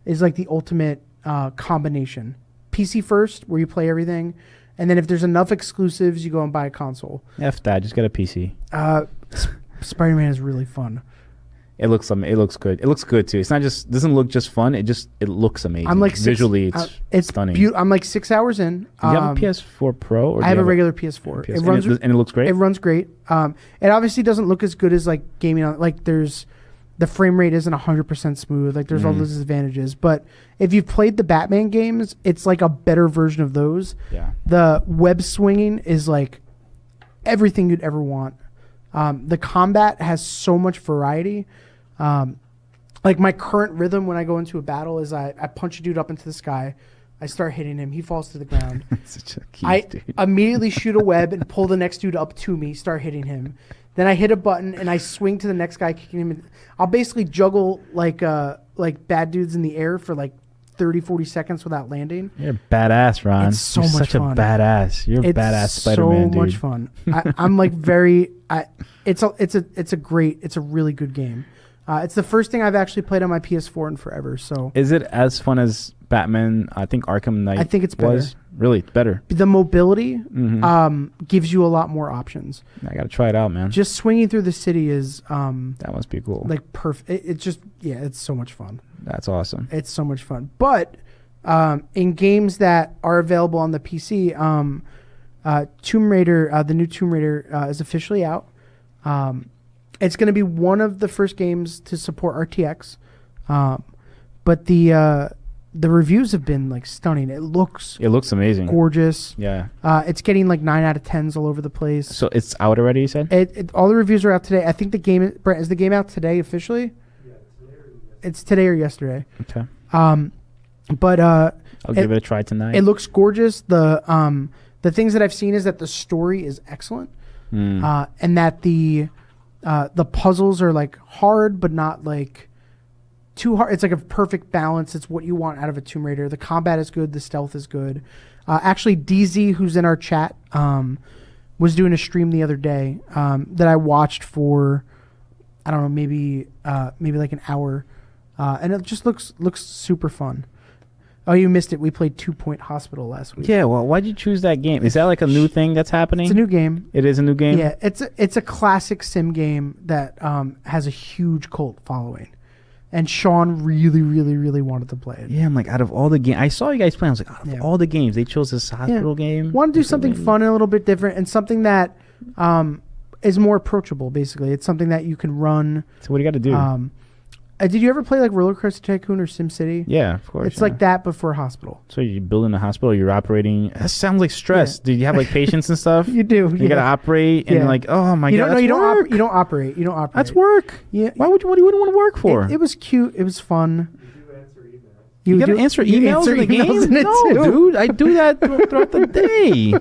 is like the ultimate combination. PC first, where you play everything, and then if there's enough exclusives, you go and buy a console. F that, just get a PC. Spider-Man is really fun. It looks good. It looks good too. It's not just doesn't look just fun. It looks amazing. I'm like visually, it's stunning. I'm like 6 hours in. Do you have a PS4 Pro? Or I have a regular PS4. It runs and it looks great. It runs great. It obviously doesn't look as good as like gaming on like there's. The frame rate isn't 100% smooth. Like there's all those disadvantages. But if you've played the Batman games, it's like a better version of those. Yeah. The web swinging is like everything you'd ever want. The combat has so much variety. Like my current rhythm when I go into a battle is I punch a dude up into the sky. I start hitting him. He falls to the ground. Such a cute dude. Immediately shoot a web and pull the next dude up to me, start hitting him. Then I hit a button and I swing to the next guy, kicking him. I'll basically juggle like bad dudes in the air for like 30, 40 seconds without landing. You're badass, Ron. It's so You're much such fun. a badass. You're a badass Spider-Man, dude. So much fun. I'm like it's a really good game. It's the first thing I've actually played on my PS4 in forever. So is it as fun as Batman? I think Arkham Knight. I think it's better. Really better. The mobility gives you a lot more options. I gotta try it out, man. Just swinging through the city is that must be cool. Like perfect. It's just it's so much fun. That's awesome. It's so much fun. But in games that are available on the PC, Tomb Raider, the new Tomb Raider is officially out. It's going to be one of the first games to support RTX, but the reviews have been like stunning. It looks amazing, gorgeous. Yeah, it's getting like 9 out of 10s all over the place. So it's out already, you said? All the reviews are out today. I think the game Brent, is the game out today officially? Yeah, it's today or yesterday. Okay. But I'll give it a try tonight. It looks gorgeous. The things that I've seen is that the story is excellent, and that the puzzles are like hard but not like too hard. It's like a perfect balance. It's what you want out of a Tomb Raider. The combat is good. The stealth is good. Actually, DZ, who's in our chat, was doing a stream the other day that I watched for, I don't know, maybe like an hour, and it just looks super fun. Oh, you missed it. We played 2 Point Hospital last week. Yeah, well, why'd you choose that game? Is that like a new thing that's happening? It's a new game. It is a new game? Yeah, it's a classic sim game that has a huge cult following. And Sean really, really, really wanted to play it. Yeah, I'm like, out of all the games, I saw you guys playing. I was like, out of all the games, they chose this hospital game. Want to do something fun and a little bit different, and something that is more approachable. Basically, it's something that you can run. So what do you got to do? Did you ever play like Roller Coaster Tycoon or SimCity? Yeah, of course. It's like that, but for a hospital. So you're building a hospital, you're operating. That sounds like stress. Do you have like patients and stuff? You do. You got to operate and like, oh my God, you don't operate. You don't operate. That's work. Yeah. Why would you? What do you want to work for? It was cute. It was fun. You got to answer emails in the game? No, dude. I do that throughout the day.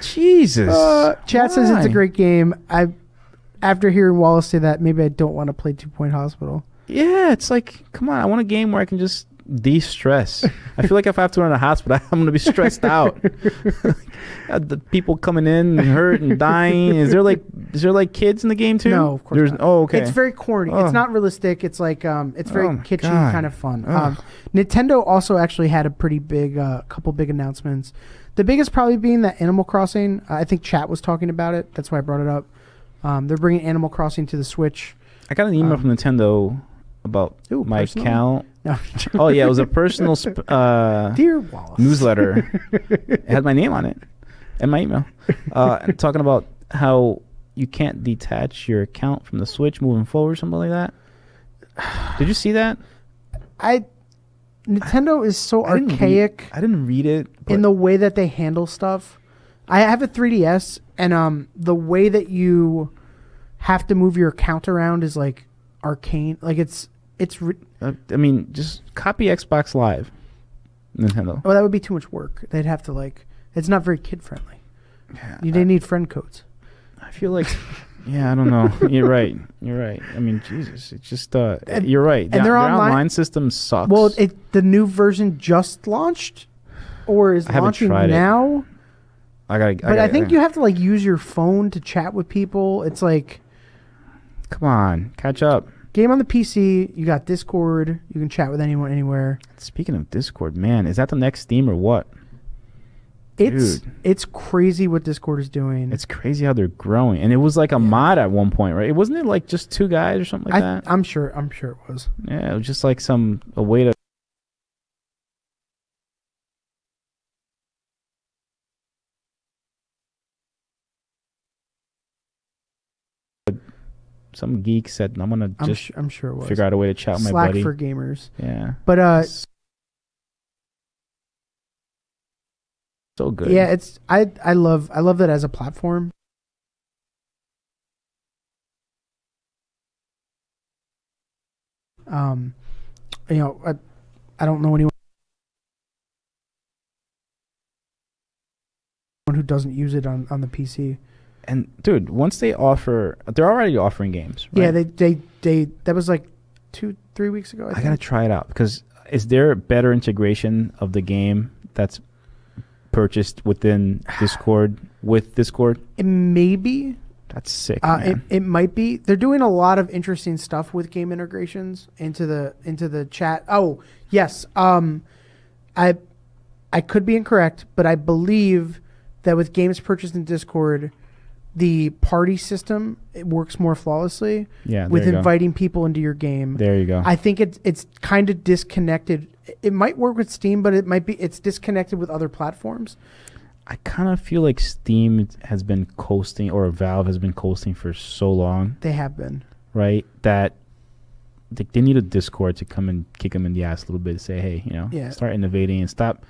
Jesus. Chat says it's a great game. After hearing Wallace say that, maybe I don't want to play 2 Point Hospital. Yeah, it's like, come on. I want a game where I can just de-stress. I feel like if I have to run a hospital, I'm going to be stressed out. The people coming in and hurt and dying. Is there like kids in the game too? No, of course not. Oh, okay. It's very corny. It's not realistic. It's like it's very kitschy, kind of fun. Nintendo also actually had a pretty big couple big announcements. The biggest probably being that Animal Crossing. I think chat was talking about it. That's why I brought it up. They're bringing Animal Crossing to the Switch. I got an email from Nintendo about my account. No. Oh yeah, it was a personal Dear Wallace newsletter. It had my name on it and my email, talking about how you can't detach your account from the Switch moving forward, something like that. Did you see that? Nintendo is so archaic. I didn't read it in the way that they handle stuff. I have a 3DS, and the way that you have to move your account around is like arcane. Like it's. I mean, just copy Xbox Live, Nintendo. Oh, that would be too much work. They'd have to like. It's not very kid friendly. Yeah, they need friend codes. I feel like. Yeah, I don't know. You're right. I mean, Jesus, it's just. You're right. And their online system sucks. Well, the new version just launched, or is launching now. I think you have to like use your phone to chat with people. It's like, come on, catch up. Game on the PC. You got Discord. You can chat with anyone, anywhere. Speaking of Discord, man, is that the next Steam or what? It's crazy what Discord is doing. It's crazy how they're growing, and it was like a mod at one point, right? Wasn't it like just 2 guys or something like that? I'm sure it was. Yeah, it was just like a way to. Some geek said, "I'm gonna just I'm sure it was. figure out a way to chat with my Slack buddy." for gamers. Yeah, but so good. Yeah, I love that as a platform. I don't know anyone who doesn't use it on the PC. And dude, once they're already offering games. Right? Yeah, they that was like 2-3 weeks ago. I gotta try it out, because is there better integration of the game that's purchased within Discord with Discord? It may be. That's sick. Man. It might be. They're doing a lot of interesting stuff with game integrations into the chat. Oh yes, I could be incorrect, but I believe that with games purchased in Discord, the party system, it works more flawlessly. Yeah, with inviting people into your game. There you go. I think it's kind of disconnected. It might work with Steam, but it's disconnected with other platforms. I kind of feel like Steam has been coasting, or Valve has been coasting for so long. They have been. Right? That they need a Discord to come and kick them in the ass a little bit and say, hey, start innovating and stop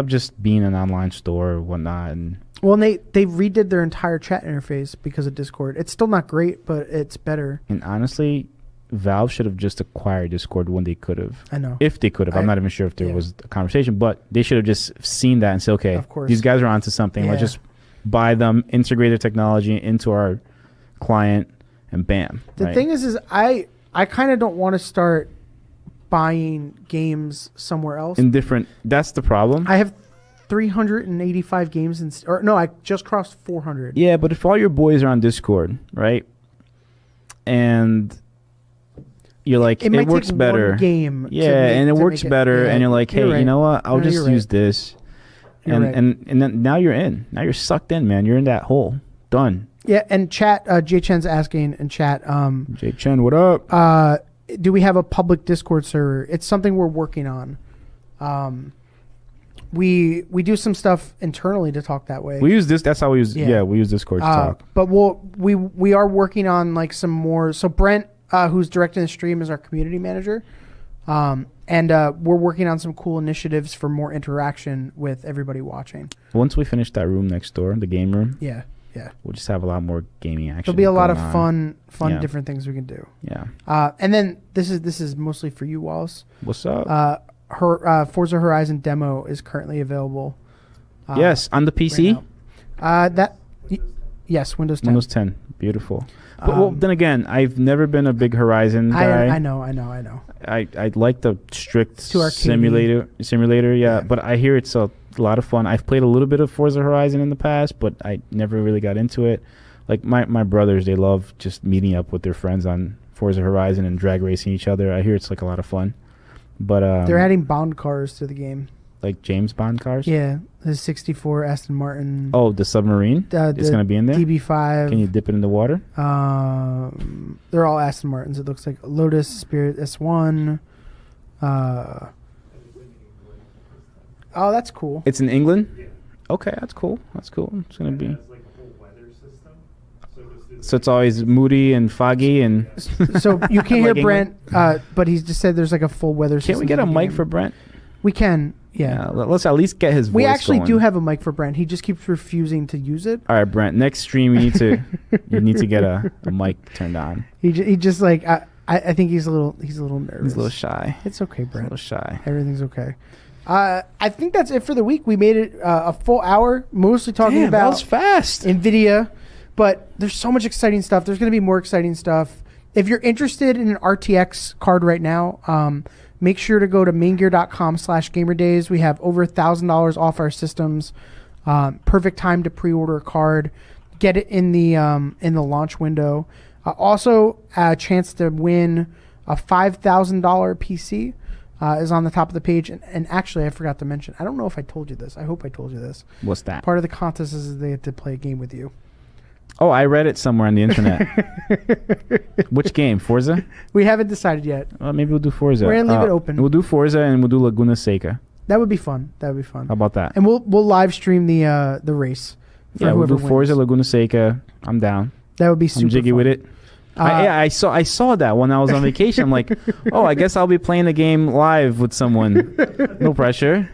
just being an online store or whatnot. And they redid their entire chat interface because of Discord. It's still not great, but it's better. And honestly, Valve should have just acquired Discord when they could have. I know. If they could have. I'm not even sure if there was a conversation, but they should have just seen that and said, okay, of course, these guys are onto something. Let's just buy them, integrate their technology into our client, and bam. The thing is I kind of don't want to start buying games somewhere else. That's the problem. I have 385 games I just crossed 400. Yeah, but if all your boys are on Discord, right? And you're like, it might works take better. One game. And it works better. And you're like, hey, you know what? I'll just use this. And then now you're in. Now you're sucked in, man. You're in that hole. Done. Yeah, and chat, Jay Chen's asking in chat. Jay Chen, what up? Do we have a public Discord server? It's something we're working on. We do some stuff internally to talk that way. We use this. That's how we use. Yeah, we use Discord to talk. But we are working on like some more. So Brent, who's directing the stream, is our community manager, and we're working on some cool initiatives for more interaction with everybody watching. Once we finish that room next door, the game room. Yeah. We'll just have a lot more gaming action. There'll be a lot of fun different things we can do. Yeah. And then this is mostly for you, Wallace. What's up? Forza Horizon demo is currently available. Yes, on the PC. Right yes, Windows 10. Windows 10, beautiful. But well, then again, I've never been a big Horizon guy. I know. I like the strict simulator. Yeah, but I hear it's a lot of fun. I've played a little bit of Forza Horizon in the past, but I never really got into it. Like my brothers, they love just meeting up with their friends on Forza Horizon and drag racing each other. I hear it's like a lot of fun. But they're adding Bond cars to the game. Like James Bond cars? Yeah, the 64 Aston Martin. Oh, the submarine? It's going to be in there? DB5. Can you dip it in the water? They're all Aston Martins. It looks like Lotus, Spirit S1. Oh, that's cool. It's in England? Yeah. Okay, that's cool. It's going to be... It has like a whole weather system. So it's always moody and foggy and... So you can't hear Brent, but he's just said there's like a full weather system. Can't we get a mic for Brent? We can, yeah. Let's at least get his voice. We actually going. do have a mic for Brent. He just keeps refusing to use it. All right, Brent. Next stream, you need to get a mic turned on. He just like I think he's a little nervous. He's a little shy. It's okay, Brent. He's a little shy. Everything's okay. I think that's it for the week. We made it a full hour, mostly talking about that was fast. NVIDIA, but there's so much exciting stuff. There's going to be more exciting stuff. If you're interested in an RTX card right now, make sure to go to maingear.com/gamerdays. We have over $1,000 off our systems. Perfect time to pre-order a card. Get it in the launch window. Also, a chance to win a $5,000 PC. Is on the top of the page. And actually, I forgot to mention, I don't know if I told you this. I hope I told you this. What's that? Part of the contest is they had to play a game with you. Oh, I read it somewhere on the internet. Which game? Forza? We haven't decided yet. Maybe we'll do Forza. We're going to leave it open. We'll do Forza and we'll do Laguna Seca. That would be fun. How about that? And we'll live stream the race. Yeah, we'll do Forza, Laguna Seca. I'm down. That would be super I'm jiggy fun. with it. I saw that when I was on vacation. I'm like, oh, I guess I'll be playing the game live with someone. No pressure,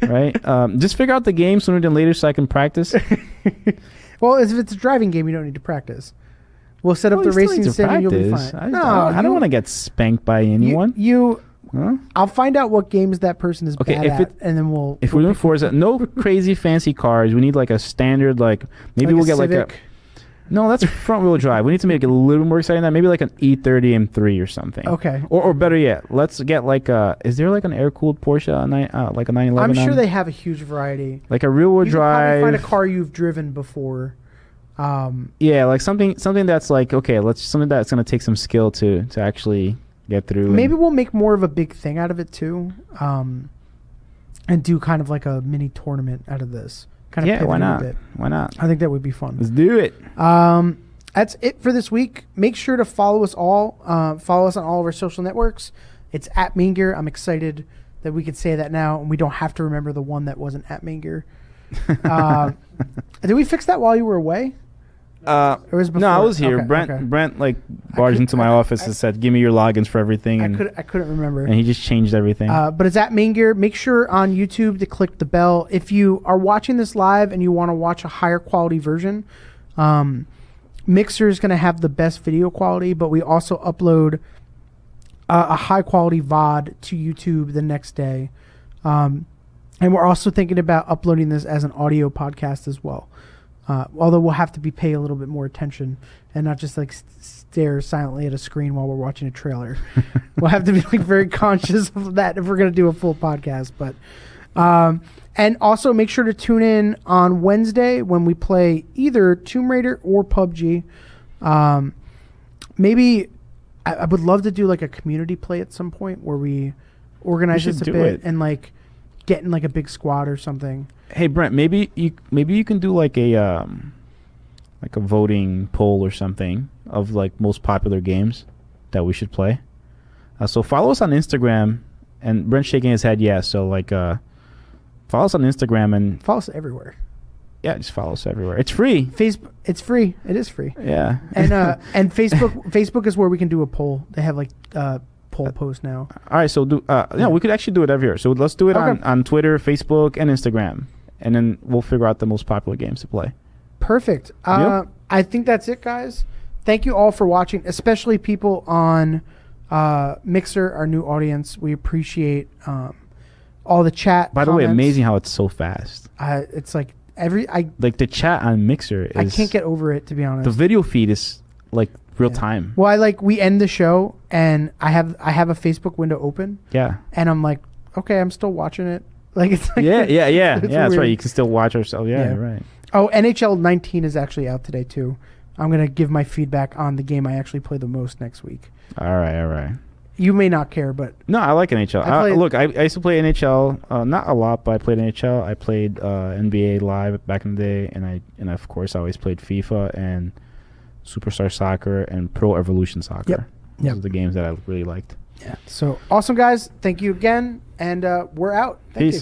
right? Just figure out the game sooner than later so I can practice. Well, if it's a driving game, you don't need to practice. We'll set up the racing sim and you'll be fine. I don't want to get spanked by anyone. Huh? I'll find out what games that person is bad at, and then we'll... If we're doing Forza, no crazy fancy cars. We need like a standard, maybe we'll get Civic. like a... No, that's front wheel drive. We need to make it a little more exciting than that. Maybe like an E30 M3 or something. Okay. Or better yet, let's get like a... Is there like an air-cooled Porsche, like a 911? I'm sure they have a huge variety. Like a rear-wheel drive. You can probably find a car you've driven before. Yeah, like something that's like, okay, something that's going to take some skill to actually get through. Maybe we'll make more of a big thing out of it too. And do kind of like a mini tournament out of this. Why not? Why not? I think that would be fun. Let's do it. That's it for this week. Make sure to follow us all. Follow us on all of our social networks. It's at MAINGEAR. I'm excited that we could say that now, and we don't have to remember the one that wasn't at MAINGEAR. Did we fix that while you were away? Or was it before? No, I was here. Okay, Brent barged into my office and said, "Give me your logins for everything." I couldn't remember. And he just changed everything. But it's at MAINGEAR. Make sure on YouTube to click the bell. If you are watching this live and you want to watch a higher quality version, Mixer is going to have the best video quality, but we also upload a high quality VOD to YouTube the next day. And we're also thinking about uploading this as an audio podcast as well. Although we'll have to pay a little bit more attention and not just like stare silently at a screen while we're watching a trailer. We'll have to be like very conscious of that if we're going to do a full podcast. But and also make sure to tune in on Wednesday when we play either Tomb Raider or PUBG. Maybe I would love to do like a community play at some point where we organize this a bit and like get in like a big squad or something. Hey Brent, maybe you can do like a voting poll or something of like most popular games that we should play. So follow us on Instagram, and Brent's shaking his head yes. So like follow us on Instagram and follow us everywhere. Yeah, just follow us everywhere. It's free. Facebook, it's free. It is free. Yeah. And Facebook is where we can do a poll. They have like poll posts now. All right, so we could actually do it everywhere. So let's do it on Twitter, Facebook, and Instagram, and then we'll figure out the most popular games to play. Perfect. Yep. I think that's it, guys. Thank you all for watching, especially people on Mixer, our new audience. We appreciate all the chat. By the way, amazing how it's so fast. It's like like the chat on Mixer is, I can't get over it, to be honest. The video feed is like real time. Well, we end the show and I have a Facebook window open. Yeah. And I'm like, okay, I'm still watching it. Like it's like yeah. That's right. You can still watch ourselves. Yeah, right. Oh, NHL 19 is actually out today too. I'm gonna give my feedback on the game I actually play the most next week. All right. You may not care, but no, I like NHL. Look, I used to play NHL, not a lot, but I played NHL. I played NBA Live back in the day, and of course I always played FIFA and Superstar Soccer and Pro Evolution Soccer. Those are the games that I really liked. Yeah. So awesome, guys! Thank you again, and we're out. Thank you.